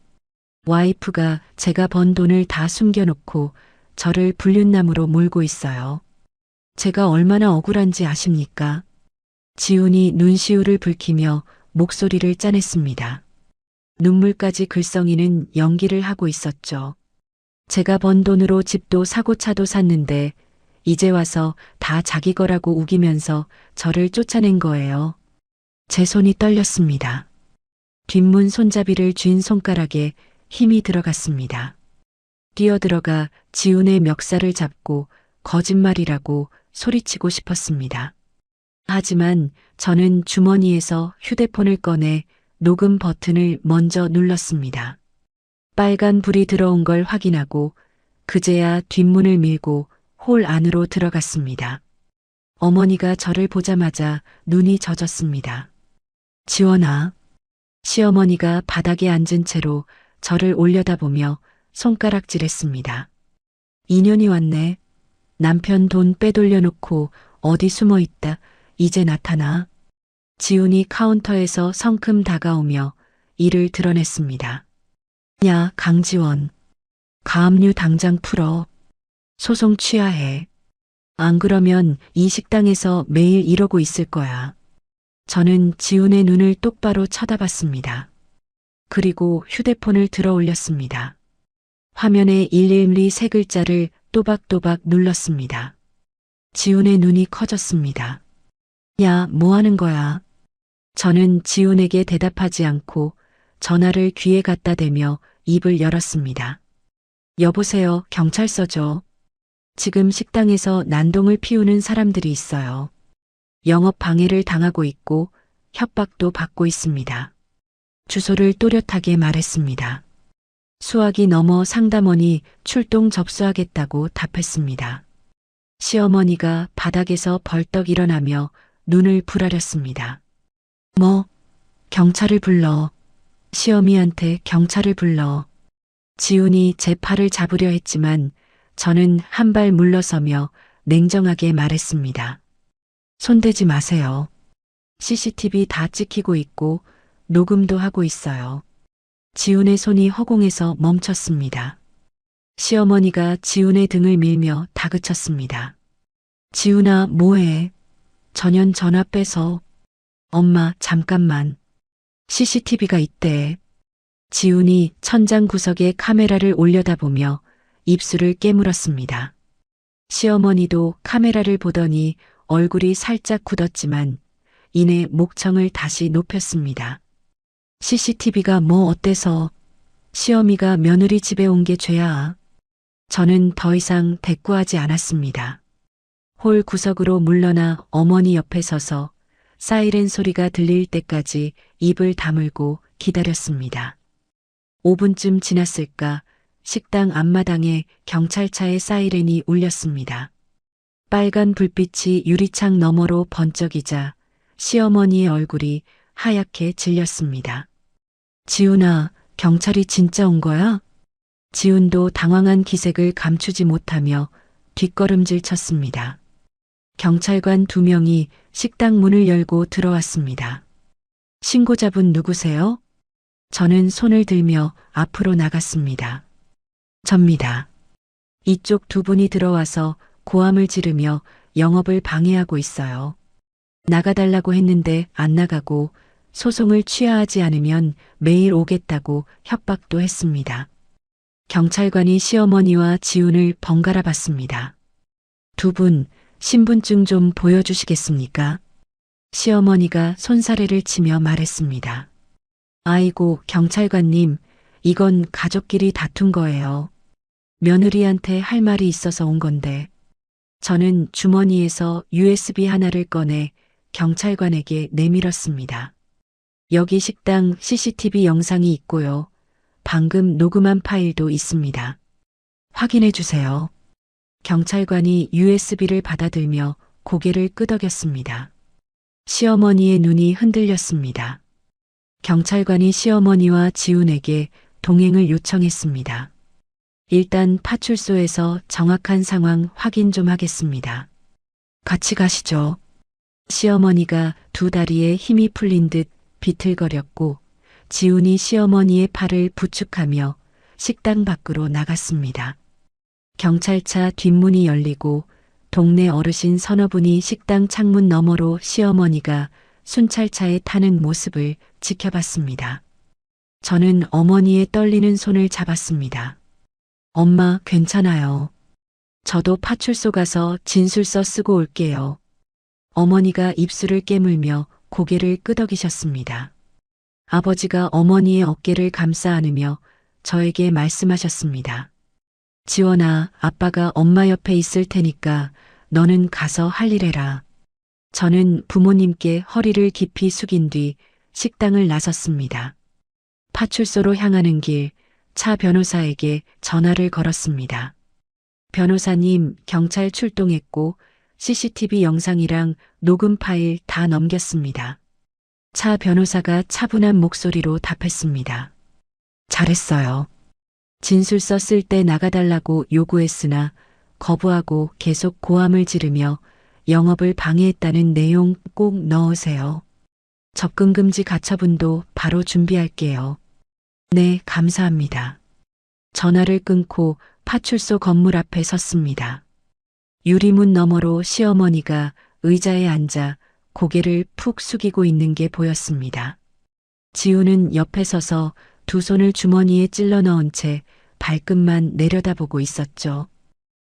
와이프가 제가 번 돈을 다 숨겨놓고 저를 불륜남으로 몰고 있어요. 제가 얼마나 억울한지 아십니까? 지훈이 눈시울을 붉히며 목소리를 짜냈습니다. 눈물까지 글썽이는 연기를 하고 있었죠. 제가 번 돈으로 집도 사고 차도 샀는데 이제 와서 다 자기 거라고 우기면서 저를 쫓아낸 거예요. 제 손이 떨렸습니다. 뒷문 손잡이를 쥔 손가락에 힘이 들어갔습니다. 뛰어들어가 지훈의 멱살을 잡고 거짓말이라고 소리치고 싶었습니다. 하지만 저는 주머니에서 휴대폰을 꺼내 녹음 버튼을 먼저 눌렀습니다. 빨간 불이 들어온 걸 확인하고 그제야 뒷문을 밀고 홀 안으로 들어갔습니다. 어머니가 저를 보자마자 눈이 젖었습니다. 지원아. 시어머니가 바닥에 앉은 채로 저를 올려다보며 손가락질했습니다. 인연이 왔네. 남편 돈 빼돌려놓고 어디 숨어 있다. 이제 나타나. 지훈이 카운터에서 성큼 다가오며 이를 드러냈습니다. 야, 강지원. 가압류 당장 풀어. 소송 취하해. 안 그러면 이 식당에서 매일 이러고 있을 거야. 저는 지훈의 눈을 똑바로 쳐다봤습니다. 그리고 휴대폰을 들어 올렸습니다. 화면에 112 세 글자를 또박또박 눌렀습니다. 지훈의 눈이 커졌습니다. 야, 뭐 하는 거야? 저는 지훈에게 대답하지 않고 전화를 귀에 갖다 대며 입을 열었습니다. 여보세요, 경찰서죠. 지금 식당에서 난동을 피우는 사람들이 있어요. 영업 방해를 당하고 있고 협박도 받고 있습니다. 주소를 또렷하게 말했습니다. 수학이 넘어 상담원이 출동 접수하겠다고 답했습니다. 시어머니가 바닥에서 벌떡 일어나며 눈을 부라렸습니다. 뭐? 경찰을 불러. 시어미한테 경찰을 불러. 지훈이 제 팔을 잡으려 했지만 저는 한 발 물러서며 냉정하게 말했습니다. 손대지 마세요. CCTV 다 찍히고 있고 녹음도 하고 있어요. 지훈의 손이 허공에서 멈췄습니다. 시어머니가 지훈의 등을 밀며 다그쳤습니다. 지훈아, 뭐해? 전현 전화 빼서. 엄마, 잠깐만. CCTV가 있대. 지훈이 천장 구석에 카메라를 올려다보며 입술을 깨물었습니다. 시어머니도 카메라를 보더니 얼굴이 살짝 굳었지만 이내 목청을 다시 높였습니다. CCTV가 뭐 어때서? 시어미가 며느리 집에 온 게 죄야. 저는 더 이상 대꾸하지 않았습니다. 홀 구석으로 물러나 어머니 옆에 서서 사이렌 소리가 들릴 때까지 입을 다물고 기다렸습니다. 5분쯤 지났을까 식당 앞마당에 경찰차의 사이렌이 울렸습니다. 빨간 불빛이 유리창 너머로 번쩍이자 시어머니의 얼굴이 하얗게 질렸습니다. 지훈아, 경찰이 진짜 온 거야? 지훈도 당황한 기색을 감추지 못하며 뒷걸음질 쳤습니다. 경찰관 2명이 식당 문을 열고 들어왔습니다. 신고자분 누구세요? 저는 손을 들며 앞으로 나갔습니다. 접니다. 이쪽 2분이 들어와서 고함을 지르며 영업을 방해하고 있어요. 나가달라고 했는데 안 나가고 소송을 취하하지 않으면 매일 오겠다고 협박도 했습니다. 경찰관이 시어머니와 지훈을 번갈아 봤습니다. 2분, 신분증 좀 보여주시겠습니까? 시어머니가 손사래를 치며 말했습니다. 아이고, 경찰관님, 이건 가족끼리 다툰 거예요. 며느리한테 할 말이 있어서 온 건데. 저는 주머니에서 USB 하나를 꺼내 경찰관에게 내밀었습니다. 여기 식당 CCTV 영상이 있고요. 방금 녹음한 파일도 있습니다. 확인해 주세요. 경찰관이 USB를 받아들며 고개를 끄덕였습니다. 시어머니의 눈이 흔들렸습니다. 경찰관이 시어머니와 지훈에게 동행을 요청했습니다. 일단 파출소에서 정확한 상황 확인 좀 하겠습니다. 같이 가시죠. 시어머니가 2 다리에 힘이 풀린 듯 비틀거렸고 지훈이 시어머니의 팔을 부축하며 식당 밖으로 나갔습니다. 경찰차 뒷문이 열리고 동네 어르신 서너 분이 식당 창문 너머로 시어머니가 순찰차에 타는 모습을 지켜봤습니다. 저는 어머니의 떨리는 손을 잡았습니다. 엄마, 괜찮아요. 저도 파출소 가서 진술서 쓰고 올게요. 어머니가 입술을 깨물며 고개를 끄덕이셨습니다. 아버지가 어머니의 어깨를 감싸 안으며 저에게 말씀하셨습니다. 지원아, 아빠가 엄마 옆에 있을 테니까 너는 가서 할 일 해라. 저는 부모님께 허리를 깊이 숙인 뒤 식당을 나섰습니다. 파출소로 향하는 길, 차 변호사에게 전화를 걸었습니다. 변호사님, 경찰 출동했고 CCTV 영상이랑 녹음 파일 다 넘겼습니다. 차 변호사가 차분한 목소리로 답했습니다. 잘했어요. 진술서 쓸 때 나가달라고 요구했으나 거부하고 계속 고함을 지르며 영업을 방해했다는 내용 꼭 넣으세요. 접근금지 가처분도 바로 준비할게요. 네, 감사합니다. 전화를 끊고 파출소 건물 앞에 섰습니다. 유리문 너머로 시어머니가 의자에 앉아 고개를 푹 숙이고 있는 게 보였습니다. 지우는 옆에 서서 두 손을 주머니에 찔러 넣은 채 발끝만 내려다보고 있었죠.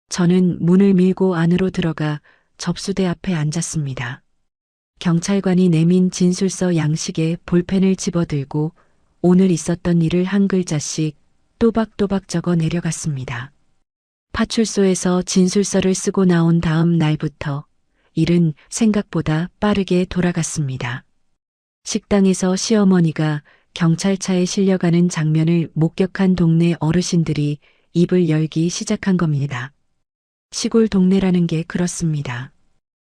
저는 문을 밀고 안으로 들어가 접수대 앞에 앉았습니다. 경찰관이 내민 진술서 양식에 볼펜을 집어들고 오늘 있었던 일을 한 글자씩 또박또박 적어 내려갔습니다. 파출소에서 진술서를 쓰고 나온 다음 날부터 일은 생각보다 빠르게 돌아갔습니다. 식당에서 시어머니가 경찰차에 실려가는 장면을 목격한 동네 어르신들이 입을 열기 시작한 겁니다. 시골 동네라는 게 그렇습니다.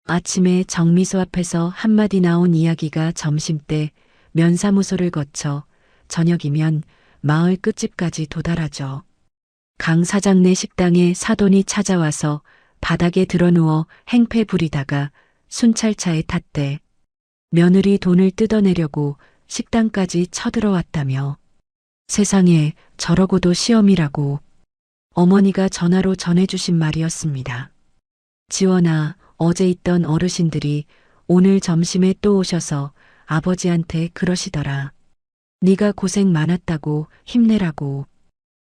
아침에 정미소 앞에서 한마디 나온 이야기가 점심때 면사무소를 거쳐 저녁이면 마을 끝집까지 도달하죠. 강 사장네 식당에 사돈이 찾아와서 바닥에 드러누워 행패 부리다가 순찰차에 탔대. 며느리 돈을 뜯어내려고 식당까지 쳐들어왔다며. 세상에 저러고도 시험이라고. 어머니가 전화로 전해주신 말이었습니다. 지원아, 어제 있던 어르신들이 오늘 점심에 또 오셔서 아버지한테 그러시더라. 네가 고생 많았다고 힘내라고.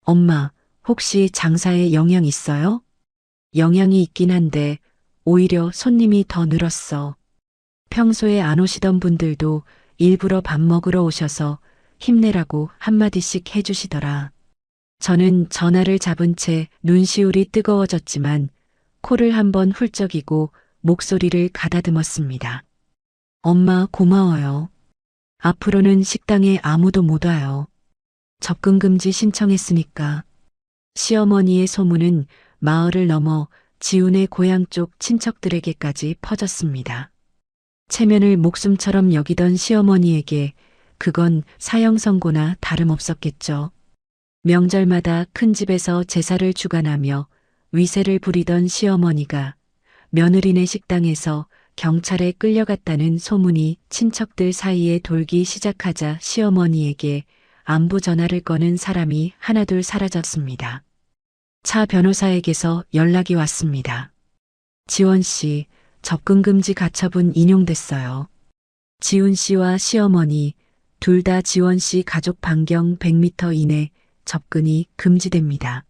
엄마, 혹시 장사에 영향 있어요? 영향이 있긴 한데 오히려 손님이 더 늘었어. 평소에 안 오시던 분들도 일부러 밥 먹으러 오셔서 힘내라고 한마디씩 해주시더라. 저는 전화를 잡은 채 눈시울이 뜨거워졌지만 코를 한번 훌쩍이고 목소리를 가다듬었습니다. 엄마 고마워요. 앞으로는 식당에 아무도 못 와요. 접근금지 신청했으니까. 시어머니의 소문은 마을을 넘어 지훈의 고향 쪽 친척들에게까지 퍼졌습니다. 체면을 목숨처럼 여기던 시어머니에게 그건 사형 선고나 다름없었겠죠. 명절마다 큰 집에서 제사를 주관하며 위세를 부리던 시어머니가 며느리네 식당에서 경찰에 끌려갔다는 소문이 친척들 사이에 돌기 시작하자 시어머니에게 안부 전화를 거는 사람이 하나둘 사라졌습니다. 차 변호사에게서 연락이 왔습니다. 지원 씨, 접근금지 가처분 인용됐어요. 지훈 씨와 시어머니 둘 다 지원 씨 가족 반경 100m 이내 접근이 금지됩니다.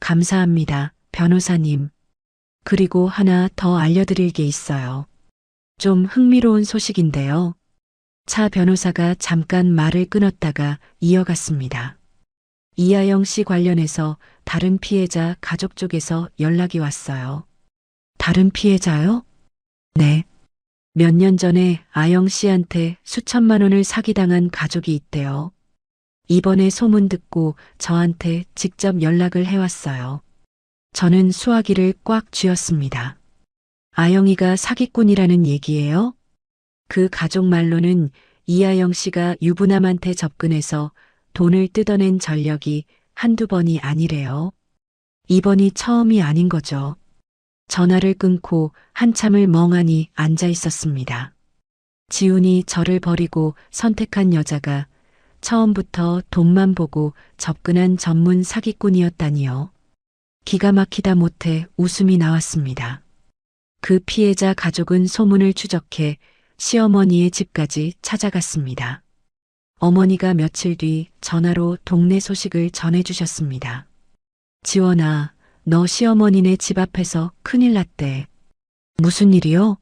감사합니다, 변호사님. 그리고 하나 더 알려드릴 게 있어요. 좀 흥미로운 소식인데요. 차 변호사가 잠깐 말을 끊었다가 이어갔습니다. 이하영 씨 관련해서 다른 피해자 가족 쪽에서 연락이 왔어요. 다른 피해자요? 네. 몇 년 전에 아영 씨한테 수천만 원을 사기당한 가족이 있대요. 이번에 소문 듣고 저한테 직접 연락을 해왔어요. 저는 수화기를 꽉 쥐었습니다. 아영이가 사기꾼이라는 얘기예요? 그 가족 말로는 이하영 씨가 유부남한테 접근해서 돈을 뜯어낸 전력이 한두 번이 아니래요. 이번이 처음이 아닌 거죠. 전화를 끊고 한참을 멍하니 앉아 있었습니다. 지훈이 저를 버리고 선택한 여자가 처음부터 돈만 보고 접근한 전문 사기꾼이었다니요. 기가 막히다 못해 웃음이 나왔습니다. 그 피해자 가족은 소문을 추적해 시어머니의 집까지 찾아갔습니다. 어머니가 며칠 뒤 전화로 동네 소식을 전해주셨습니다. 지원아, 너 시어머니네 집 앞에서 큰일 났대. 무슨 일이요?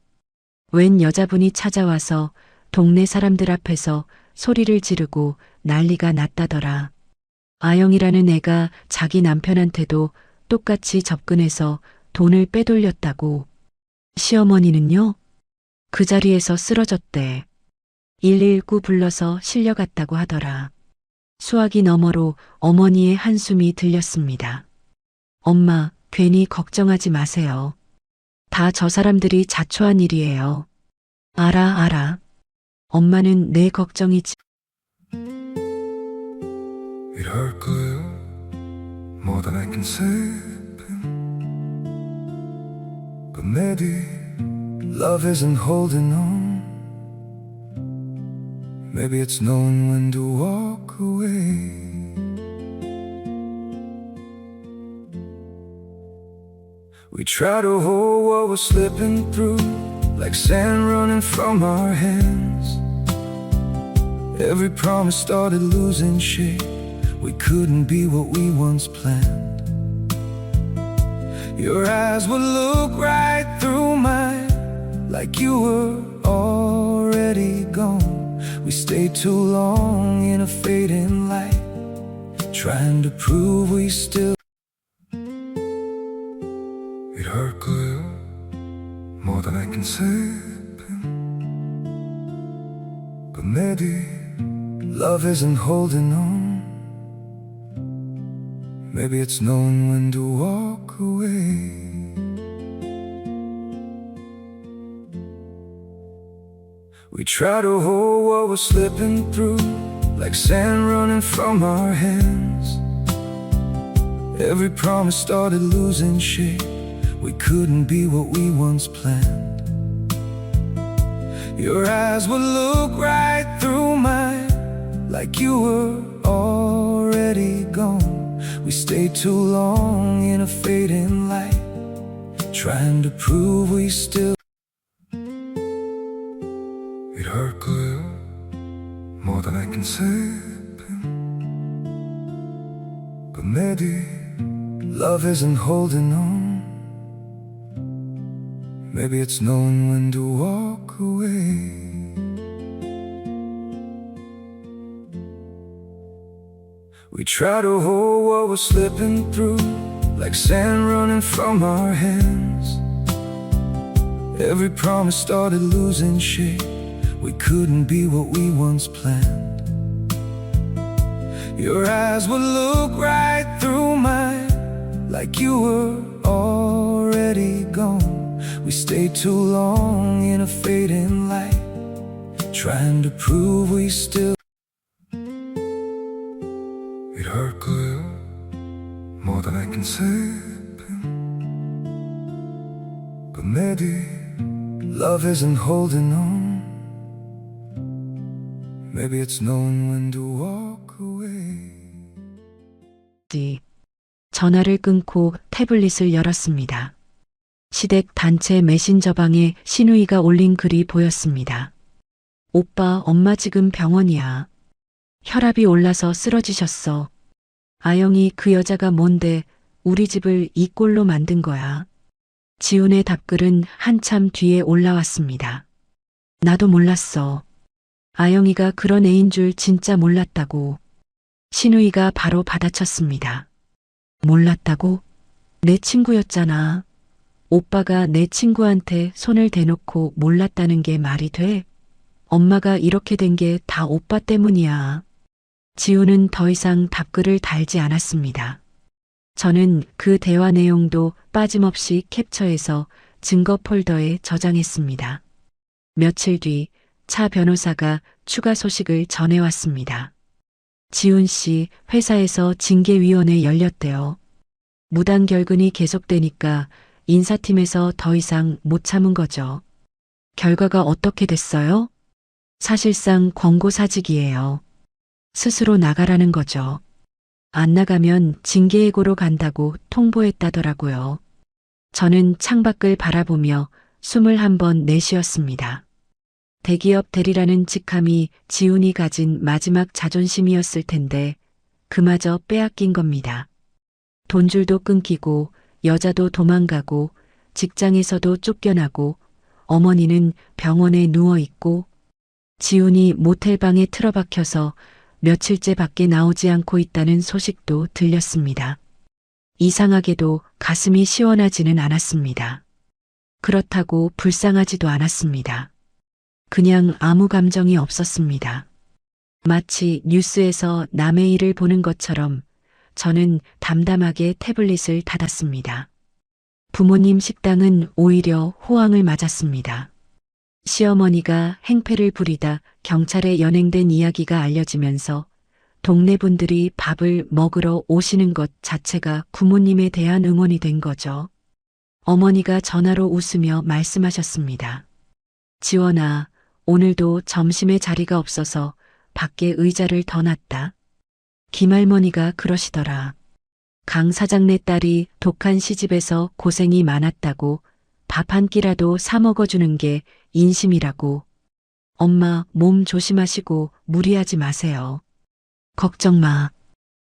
웬 여자분이 찾아와서 동네 사람들 앞에서 소리를 지르고 난리가 났다더라. 아영이라는 애가 자기 남편한테도 똑같이 접근해서 돈을 빼돌렸다고. 시어머니는요? 그 자리에서 쓰러졌대. 119 불러서 실려갔다고 하더라. 수화기 너머로 어머니의 한숨이 들렸습니다. 엄마, 괜히 걱정하지 마세요. 다 저 사람들이 자초한 일이에요. 알아. 엄마는 내 걱정이지. 이럴 거예요. More than I can say. But maybe love isn't holding on. Maybe it's knowing when to walk away. We try to hold what we're slipping through, like sand running from our hands. Every promise started losing shape. We couldn't be what we once planned. Your eyes would look right through mine, like you were already gone. We stayed too long in a fading light, trying to prove we still. It hurt 거예요. More than I can say. But maybe love isn't holding on. Maybe it's knowing when to walk away. We try to hold what we're slipping through, like sand running from our hands. Every promise started losing shape. We couldn't be what we once planned. Your eyes would look right through mine, like you were already gone. We stayed too long in a fading light, trying to prove we still. It hurt 거예요. More than I can say. But maybe love isn't holding on. Maybe it's knowing when to walk away. We try to hold what we're slipping through, like sand running from our hands. Every promise started losing shape. We couldn't be what we once planned. Your eyes would look right through mine, like you were already gone. We stayed too long in a fading light, trying to prove we still. It hurt 거예요. More than I can say. But maybe love isn't holding on. Maybe it's knowing when to walk away. 전화를 끊고 태블릿을 열었습니다. 시댁 단체 메신저방에 신우이가 올린 글이 보였습니다. 오빠, 엄마 지금 병원이야. 혈압이 올라서 쓰러지셨어. 아영이 그 여자가 뭔데 우리 집을 이 꼴로 만든 거야. 지훈의 답글은 한참 뒤에 올라왔습니다. 나도 몰랐어. 아영이가 그런 애인 줄 진짜 몰랐다고. 신우이가 바로 받아쳤습니다. 몰랐다고? 내 친구였잖아. 오빠가 내 친구한테 손을 대놓고 몰랐다는 게 말이 돼? 엄마가 이렇게 된 게 다 오빠 때문이야. 지훈은 더 이상 답글을 달지 않았습니다. 저는 그 대화 내용도 빠짐없이 캡처해서 증거 폴더에 저장했습니다. 며칠 뒤 차 변호사가 추가 소식을 전해왔습니다. 지훈 씨 회사에서 징계위원회 열렸대요. 무단 결근이 계속되니까 인사팀에서 더 이상 못 참은 거죠. 결과가 어떻게 됐어요? 사실상 권고사직이에요. 스스로 나가라는 거죠. 안 나가면 징계예고로 간다고 통보했다더라고요. 저는 창밖을 바라보며 숨을 한번 내쉬었습니다. 대기업 대리라는 직함이 지훈이 가진 마지막 자존심이었을 텐데 그마저 빼앗긴 겁니다. 돈줄도 끊기고 여자도 도망가고 직장에서도 쫓겨나고 어머니는 병원에 누워있고 지훈이 모텔방에 틀어박혀서 며칠째 밖에 나오지 않고 있다는 소식도 들렸습니다. 이상하게도 가슴이 시원하지는 않았습니다. 그렇다고 불쌍하지도 않았습니다. 그냥 아무 감정이 없었습니다. 마치 뉴스에서 남의 일을 보는 것처럼 저는 담담하게 태블릿을 닫았습니다. 부모님 식당은 오히려 호황을 맞았습니다. 시어머니가 행패를 부리다 경찰에 연행된 이야기가 알려지면서 동네 분들이 밥을 먹으러 오시는 것 자체가 부모님에 대한 응원이 된 거죠. 어머니가 전화로 웃으며 말씀하셨습니다. 지원아, 오늘도 점심에 자리가 없어서 밖에 의자를 더 놨다. 김할머니가 그러시더라. 강 사장네 딸이 독한 시집에서 고생이 많았다고 밥 한 끼라도 사 먹어주는 게 인심이라고. 엄마 몸 조심하시고 무리하지 마세요. 걱정 마.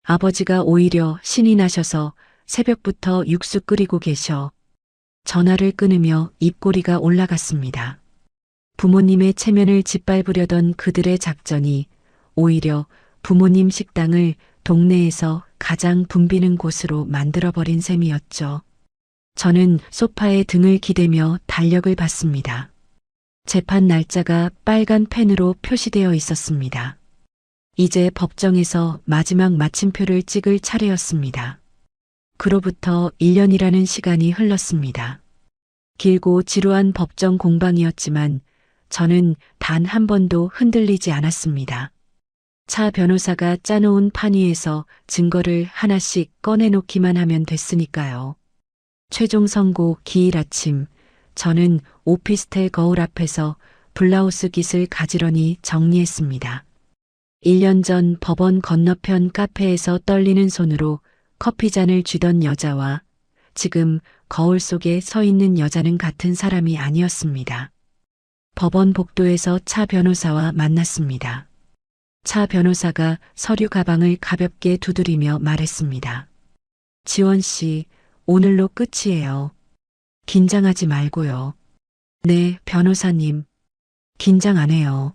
아버지가 오히려 신이 나셔서 새벽부터 육수 끓이고 계셔. 전화를 끊으며 입꼬리가 올라갔습니다. 부모님의 체면을 짓밟으려던 그들의 작전이 오히려 부모님 식당을 동네에서 가장 붐비는 곳으로 만들어버린 셈이었죠. 저는 소파에 등을 기대며 달력을 봤습니다. 재판 날짜가 빨간 펜으로 표시되어 있었습니다. 이제 법정에서 마지막 마침표를 찍을 차례였습니다. 그로부터 1년이라는 시간이 흘렀습니다. 길고 지루한 법정 공방이었지만 저는 단 한 번도 흔들리지 않았습니다. 차 변호사가 짜놓은 판 위에서 증거를 하나씩 꺼내놓기만 하면 됐으니까요. 최종 선고 기일 아침, 저는 오피스텔 거울 앞에서 블라우스 깃을 가지런히 정리했습니다. 1년 전 법원 건너편 카페에서 떨리는 손으로 커피잔을 쥐던 여자와 지금 거울 속에 서 있는 여자는 같은 사람이 아니었습니다. 법원 복도에서 차 변호사와 만났습니다. 차 변호사가 서류 가방을 가볍게 두드리며 말했습니다. 지원 씨, 오늘로 끝이에요. 긴장하지 말고요. 네, 변호사님. 긴장 안 해요.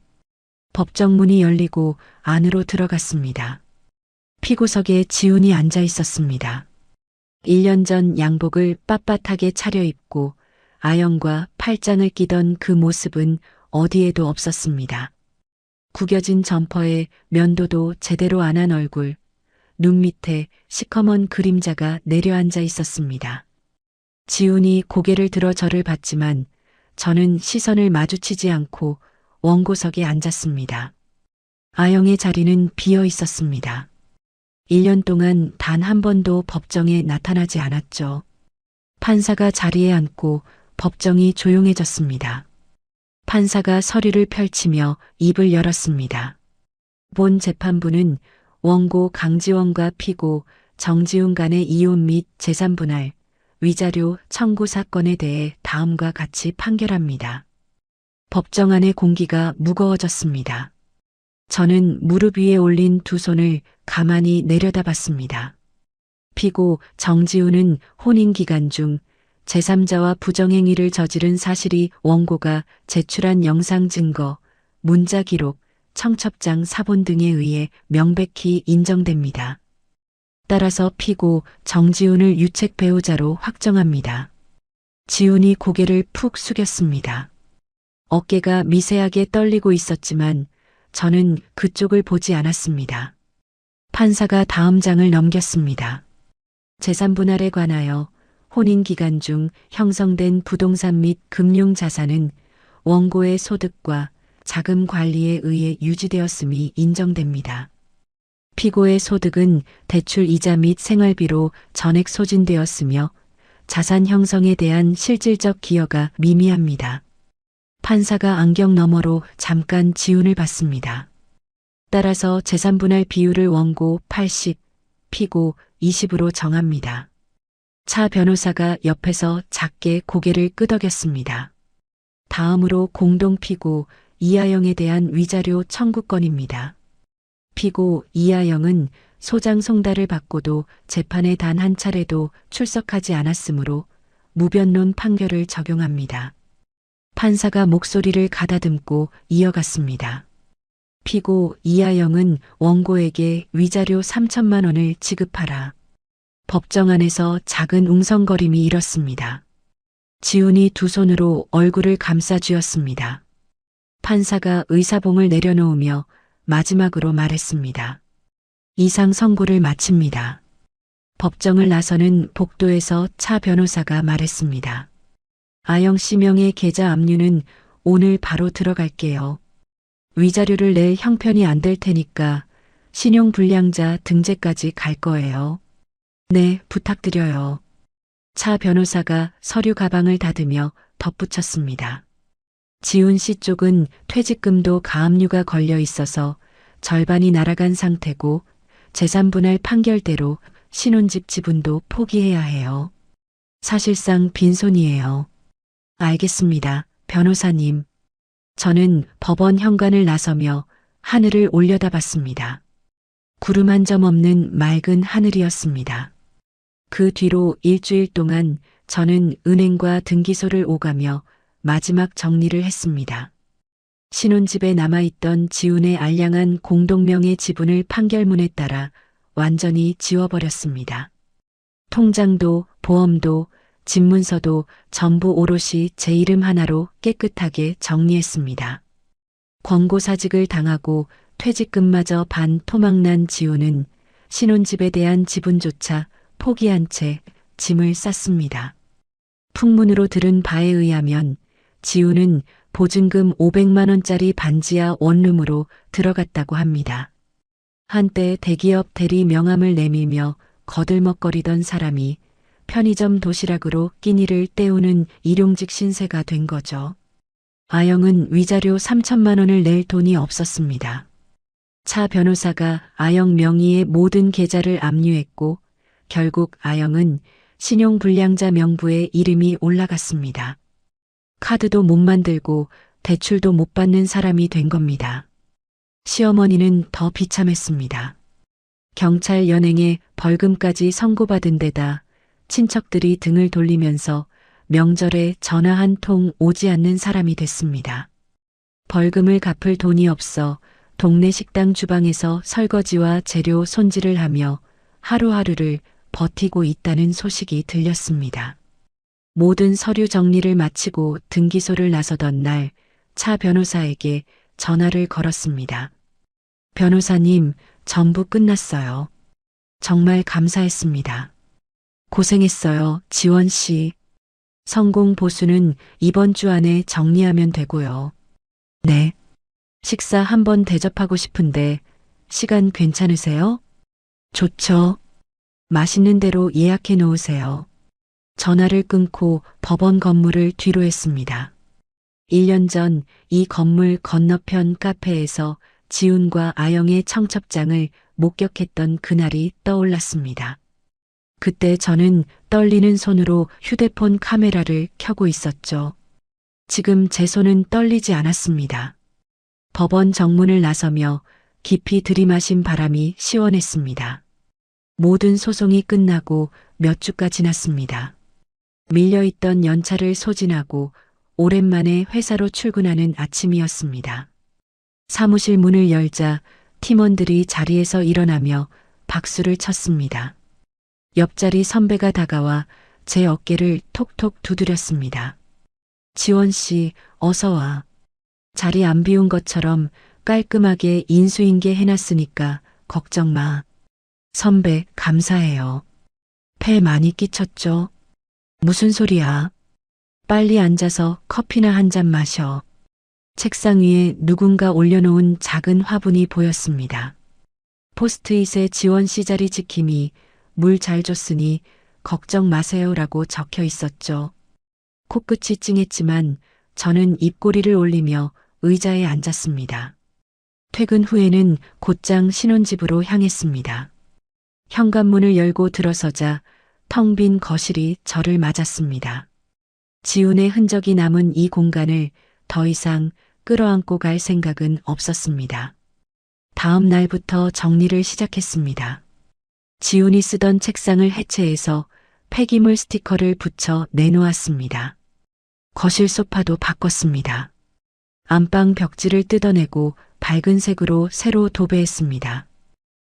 법정 문이 열리고 안으로 들어갔습니다. 피고석에 지훈이 앉아 있었습니다. 1년 전 양복을 빳빳하게 차려입고 아영과 팔짱을 끼던 그 모습은 어디에도 없었습니다. 구겨진 점퍼에 면도도 제대로 안 한 얼굴, 눈 밑에 시커먼 그림자가 내려앉아 있었습니다. 지훈이 고개를 들어 저를 봤지만 저는 시선을 마주치지 않고 원고석에 앉았습니다. 아영의 자리는 비어 있었습니다. 1년 동안 단 한 번도 법정에 나타나지 않았죠. 판사가 자리에 앉고 법정이 조용해졌습니다. 판사가 서류를 펼치며 입을 열었습니다. 본 재판부는 원고 강지원과 피고 정지훈 간의 이혼 및 재산분할, 위자료 청구 사건에 대해 다음과 같이 판결합니다. 법정 안의 공기가 무거워졌습니다. 저는 무릎 위에 올린 두 손을 가만히 내려다봤습니다. 피고 정지훈은 혼인 기간 중 제3자와 부정행위를 저지른 사실이 원고가 제출한 영상 증거, 문자 기록, 청첩장 사본 등에 의해 명백히 인정됩니다. 따라서 피고 정지훈을 유책 배우자로 확정합니다. 지훈이 고개를 푹 숙였습니다. 어깨가 미세하게 떨리고 있었지만 저는 그쪽을 보지 않았습니다. 판사가 다음 장을 넘겼습니다. 재산분할에 관하여 혼인 기간 중 형성된 부동산 및 금융자산은 원고의 소득과 자금 관리에 의해 유지되었음이 인정됩니다. 피고의 소득은 대출 이자 및 생활비로 전액 소진되었으며 자산 형성에 대한 실질적 기여가 미미합니다. 판사가 안경 너머로 잠깐 지훈을 봤습니다. 따라서 재산분할 비율을 원고 80, 피고 20으로 정합니다. 차 변호사가 옆에서 작게 고개를 끄덕였습니다. 다음으로 공동피고 이하영에 대한 위자료 청구건입니다. 피고 이하영은 소장 송달을 받고도 재판에 단 한 차례도 출석하지 않았으므로 무변론 판결을 적용합니다. 판사가 목소리를 가다듬고 이어갔습니다. 피고 이하영은 원고에게 위자료 3천만 원을 지급하라. 법정 안에서 작은 웅성거림이 일었습니다. 지훈이 두 손으로 얼굴을 감싸 쥐었습니다. 판사가 의사봉을 내려놓으며 마지막으로 말했습니다. 이상 선고를 마칩니다. 법정을 나서는 복도에서 차 변호사가 말했습니다. 아영 씨 명의 계좌 압류는 오늘 바로 들어갈게요. 위자료를 낼 형편이 안 될 테니까 신용불량자 등재까지 갈 거예요. 네, 부탁드려요. 차 변호사가 서류 가방을 닫으며 덧붙였습니다. 지훈 씨 쪽은 퇴직금도 가압류가 걸려 있어서 절반이 날아간 상태고 재산분할 판결대로 신혼집 지분도 포기해야 해요. 사실상 빈손이에요. 알겠습니다, 변호사님. 저는 법원 현관을 나서며 하늘을 올려다봤습니다. 구름 한 점 없는 맑은 하늘이었습니다. 그 뒤로 일주일 동안 저는 은행과 등기소를 오가며 마지막 정리를 했습니다. 신혼집에 남아있던 지훈의 알량한 공동명의 지분을 판결문에 따라 완전히 지워버렸습니다. 통장도 보험도 집문서도 전부 오롯이 제 이름 하나로 깨끗하게 정리했습니다. 권고사직을 당하고 퇴직금마저 반토막난 지훈은 신혼집에 대한 지분조차 포기한 채 짐을 쌌습니다. 풍문으로 들은 바에 의하면 지훈은 보증금 500만 원짜리 반지하 원룸으로 들어갔다고 합니다. 한때 대기업 대리 명함을 내밀며 거들먹거리던 사람이 편의점 도시락으로 끼니를 때우는 일용직 신세가 된 거죠. 아영은 위자료 3천만 원을 낼 돈이 없었습니다. 차 변호사가 아영 명의의 모든 계좌를 압류했고 결국 아영은 신용불량자 명부에 이름이 올라갔습니다. 카드도 못 만들고 대출도 못 받는 사람이 된 겁니다. 시어머니는 더 비참했습니다. 경찰 연행에 벌금까지 선고받은 데다 친척들이 등을 돌리면서 명절에 전화 한 통 오지 않는 사람이 됐습니다. 벌금을 갚을 돈이 없어 동네 식당 주방에서 설거지와 재료 손질을 하며 하루하루를 버티고 있다는 소식이 들렸습니다. 모든 서류 정리를 마치고 등기소를 나서던 날 차 변호사에게 전화를 걸었습니다. 변호사님, 전부 끝났어요. 정말 감사했습니다. 고생했어요, 지원 씨. 성공 보수는 이번 주 안에 정리하면 되고요. 네. 식사 한번 대접하고 싶은데 시간 괜찮으세요? 좋죠. 맛있는 대로 예약해 놓으세요. 전화를 끊고 법원 건물을 뒤로 했습니다. 1년 전 이 건물 건너편 카페에서 지훈과 아영의 청첩장을 목격했던 그날이 떠올랐습니다. 그때 저는 떨리는 손으로 휴대폰 카메라를 켜고 있었죠. 지금 제 손은 떨리지 않았습니다. 법원 정문을 나서며 깊이 들이마신 바람이 시원했습니다. 모든 소송이 끝나고 몇 주가 지났습니다. 밀려있던 연차를 소진하고 오랜만에 회사로 출근하는 아침이었습니다. 사무실 문을 열자 팀원들이 자리에서 일어나며 박수를 쳤습니다. 옆자리 선배가 다가와 제 어깨를 톡톡 두드렸습니다. 지원 씨, 어서 와. 자리 안 비운 것처럼 깔끔하게 인수인계 해놨으니까 걱정 마. 선배, 감사해요. 폐 많이 끼쳤죠? 무슨 소리야? 빨리 앉아서 커피나 한 잔 마셔. 책상 위에 누군가 올려놓은 작은 화분이 보였습니다. 포스트잇에 지원 씨 자리 지킴이, 물 잘 줬으니 걱정 마세요라고 적혀 있었죠. 코끝이 찡했지만 저는 입꼬리를 올리며 의자에 앉았습니다. 퇴근 후에는 곧장 신혼집으로 향했습니다. 현관문을 열고 들어서자 텅 빈 거실이 저를 맞았습니다. 지훈의 흔적이 남은 이 공간을 더 이상 끌어안고 갈 생각은 없었습니다. 다음 날부터 정리를 시작했습니다. 지훈이 쓰던 책상을 해체해서 폐기물 스티커를 붙여 내놓았습니다. 거실 소파도 바꿨습니다. 안방 벽지를 뜯어내고 밝은 색으로 새로 도배했습니다.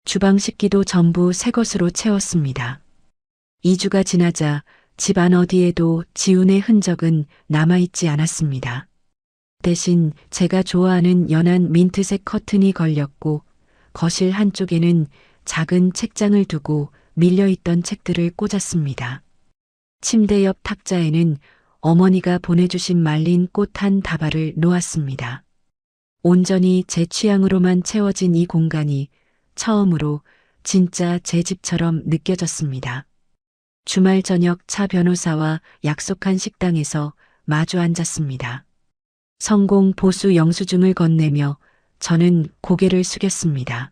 주방 식기도 전부 새 것으로 채웠습니다. 2주가 지나자 집 안 어디에도 지훈의 흔적은 남아있지 않았습니다. 대신 제가 좋아하는 연한 민트색 커튼이 걸렸고 거실 한쪽에는 작은 책장을 두고 밀려있던 책들을 꽂았습니다. 침대 옆 탁자에는 어머니가 보내주신 말린 꽃 한 다발을 놓았습니다. 온전히 제 취향으로만 채워진 이 공간이 처음으로 진짜 제 집처럼 느껴졌습니다. 주말 저녁 차 변호사와 약속한 식당에서 마주 앉았습니다. 성공 보수 영수증을 건네며 저는 고개를 숙였습니다.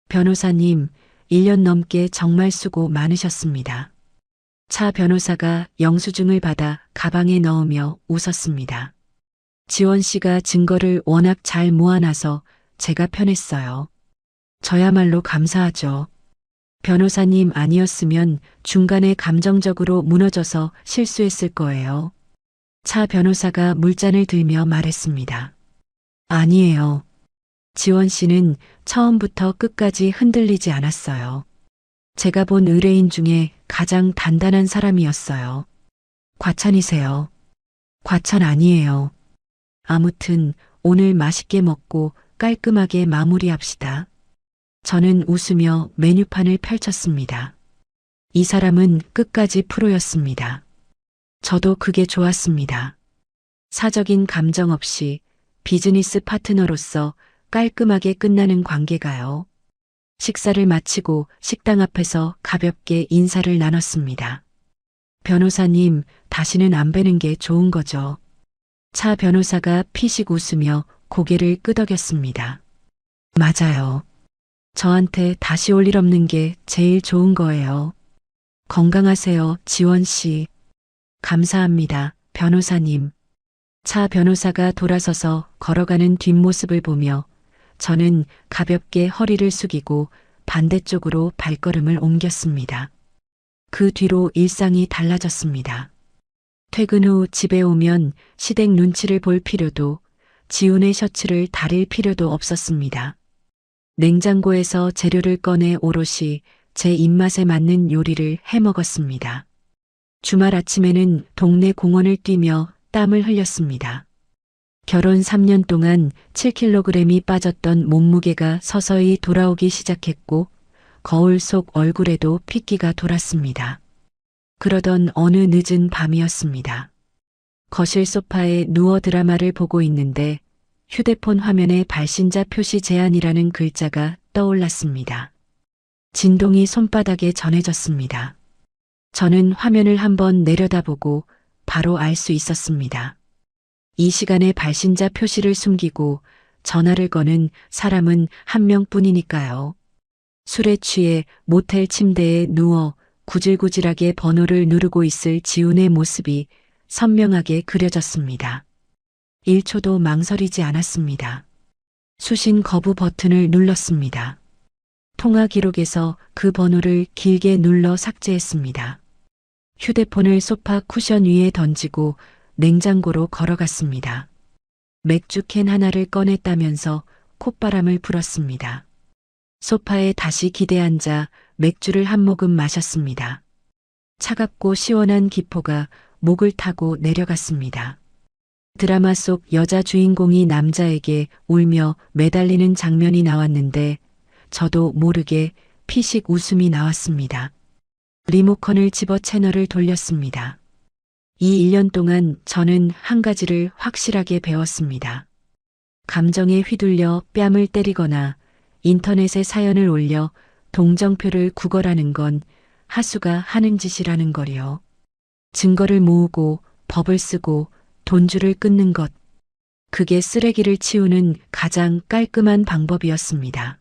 변호사님, 1년 넘게 정말 수고 많으셨습니다. 차 변호사가 영수증을 받아 가방에 넣으며 웃었습니다. 지원 씨가 증거를 워낙 잘 모아놔서 제가 편했어요. 저야말로 감사하죠. 변호사님 아니었으면 중간에 감정적으로 무너져서 실수했을 거예요. 차 변호사가 물잔을 들며 말했습니다. 아니에요. 지원 씨는 처음부터 끝까지 흔들리지 않았어요. 제가 본 의뢰인 중에 가장 단단한 사람이었어요. 과찬이세요. 과찬 아니에요. 아무튼 오늘 맛있게 먹고 깔끔하게 마무리합시다. 저는 웃으며 메뉴판을 펼쳤습니다. 이 사람은 끝까지 프로였습니다. 저도 그게 좋았습니다. 사적인 감정 없이 비즈니스 파트너로서 깔끔하게 끝나는 관계가요. 식사를 마치고 식당 앞에서 가볍게 인사를 나눴습니다. 변호사님, 다시는 안 뵈는 게 좋은 거죠. 차 변호사가 피식 웃으며 고개를 끄덕였습니다. 맞아요. 저한테 다시 올 일 없는 게 제일 좋은 거예요. 건강하세요, 지원 씨. 감사합니다, 변호사님. 차 변호사가 돌아서서 걸어가는 뒷모습을 보며 저는 가볍게 허리를 숙이고 반대쪽으로 발걸음을 옮겼습니다. 그 뒤로 일상이 달라졌습니다. 퇴근 후 집에 오면 시댁 눈치를 볼 필요도 지훈의 셔츠를 다릴 필요도 없었습니다. 냉장고에서 재료를 꺼내 오롯이 제 입맛에 맞는 요리를 해 먹었습니다. 주말 아침에는 동네 공원을 뛰며 땀을 흘렸습니다. 결혼 3년 동안 7kg이 빠졌던 몸무게가 서서히 돌아오기 시작했고 거울 속 얼굴에도 핏기가 돌았습니다. 그러던 어느 늦은 밤이었습니다. 거실 소파에 누워 드라마를 보고 있는데 휴대폰 화면에 발신자 표시 제한이라는 글자가 떠올랐습니다. 진동이 손바닥에 전해졌습니다. 저는 화면을 한번 내려다보고 바로 알 수 있었습니다. 이 시간에 발신자 표시를 숨기고 전화를 거는 사람은 한 명뿐이니까요. 술에 취해 모텔 침대에 누워 구질구질하게 번호를 누르고 있을 지훈의 모습이 선명하게 그려졌습니다. 1초도 망설이지 않았습니다. 수신 거부 버튼을 눌렀습니다. 통화 기록에서 그 번호를 길게 눌러 삭제했습니다. 휴대폰을 소파 쿠션 위에 던지고 냉장고로 걸어갔습니다. 맥주캔 하나를 꺼냈다면서 콧바람을 불었습니다. 소파에 다시 기대앉아 맥주를 한 모금 마셨습니다. 차갑고 시원한 기포가 목을 타고 내려갔습니다. 드라마 속 여자 주인공이 남자에게 울며 매달리는 장면이 나왔는데 저도 모르게 피식 웃음이 나왔습니다. 리모컨을 집어 채널을 돌렸습니다. 이 1년 동안 저는 한 가지를 확실하게 배웠습니다. 감정에 휘둘려 뺨을 때리거나 인터넷에 사연을 올려 동정표를 구걸하는 건 하수가 하는 짓이라는 거요. 증거를 모으고 법을 쓰고 돈줄을 끊는 것. 그게 쓰레기를 치우는 가장 깔끔한 방법이었습니다.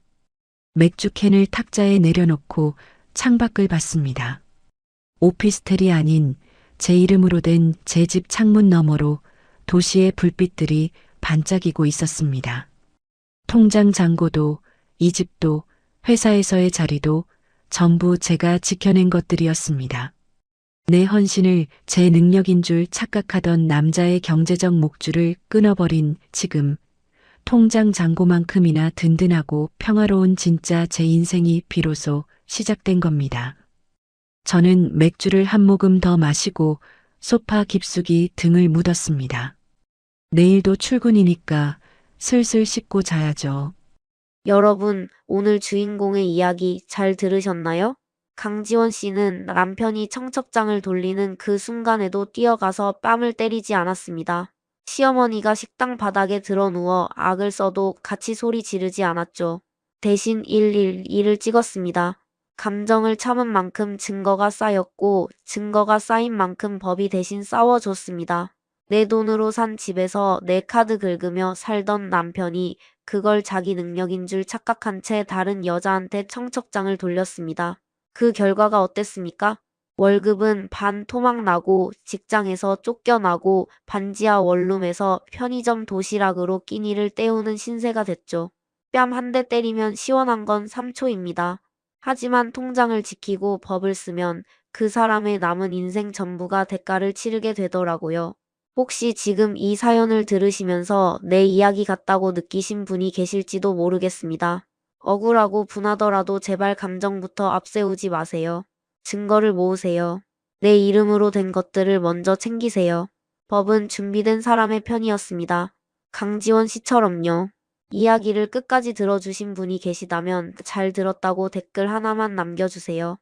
맥주캔을 탁자에 내려놓고 창밖을 봤습니다. 오피스텔이 아닌 제 이름으로 된 제 집 창문 너머로 도시의 불빛들이 반짝이고 있었습니다. 통장 잔고도 이 집도 회사에서의 자리도 전부 제가 지켜낸 것들이었습니다. 내 헌신을 제 능력인 줄 착각하던 남자의 경제적 목줄을 끊어버린 지금 통장 잔고만큼이나 든든하고 평화로운 진짜 제 인생이 비로소 시작된 겁니다. 저는 맥주를 한 모금 더 마시고 소파 깊숙이 등을 묻었습니다. 내일도 출근이니까 슬슬 씻고 자야죠. 여러분, 오늘 주인공의 이야기 잘 들으셨나요? 강지원 씨는 남편이 청첩장을 돌리는 그 순간에도 뛰어가서 뺨을 때리지 않았습니다. 시어머니가 식당 바닥에 드러누워 악을 써도 같이 소리 지르지 않았죠. 대신 112를 찍었습니다. 감정을 참은 만큼 증거가 쌓였고 증거가 쌓인 만큼 법이 대신 싸워줬습니다. 내 돈으로 산 집에서 내 카드 긁으며 살던 남편이 그걸 자기 능력인 줄 착각한 채 다른 여자한테 청첩장을 돌렸습니다. 그 결과가 어땠습니까? 월급은 반 토막 나고 직장에서 쫓겨나고 반지하 원룸에서 편의점 도시락으로 끼니를 때우는 신세가 됐죠. 뺨 한 대 때리면 시원한 건 3초입니다. 하지만 통장을 지키고 법을 쓰면 그 사람의 남은 인생 전부가 대가를 치르게 되더라고요. 혹시 지금 이 사연을 들으시면서 내 이야기 같다고 느끼신 분이 계실지도 모르겠습니다. 억울하고 분하더라도 제발 감정부터 앞세우지 마세요. 증거를 모으세요. 내 이름으로 된 것들을 먼저 챙기세요. 법은 준비된 사람의 편이었습니다. 강지원 씨처럼요. 이야기를 끝까지 들어주신 분이 계시다면 잘 들었다고 댓글 하나만 남겨주세요.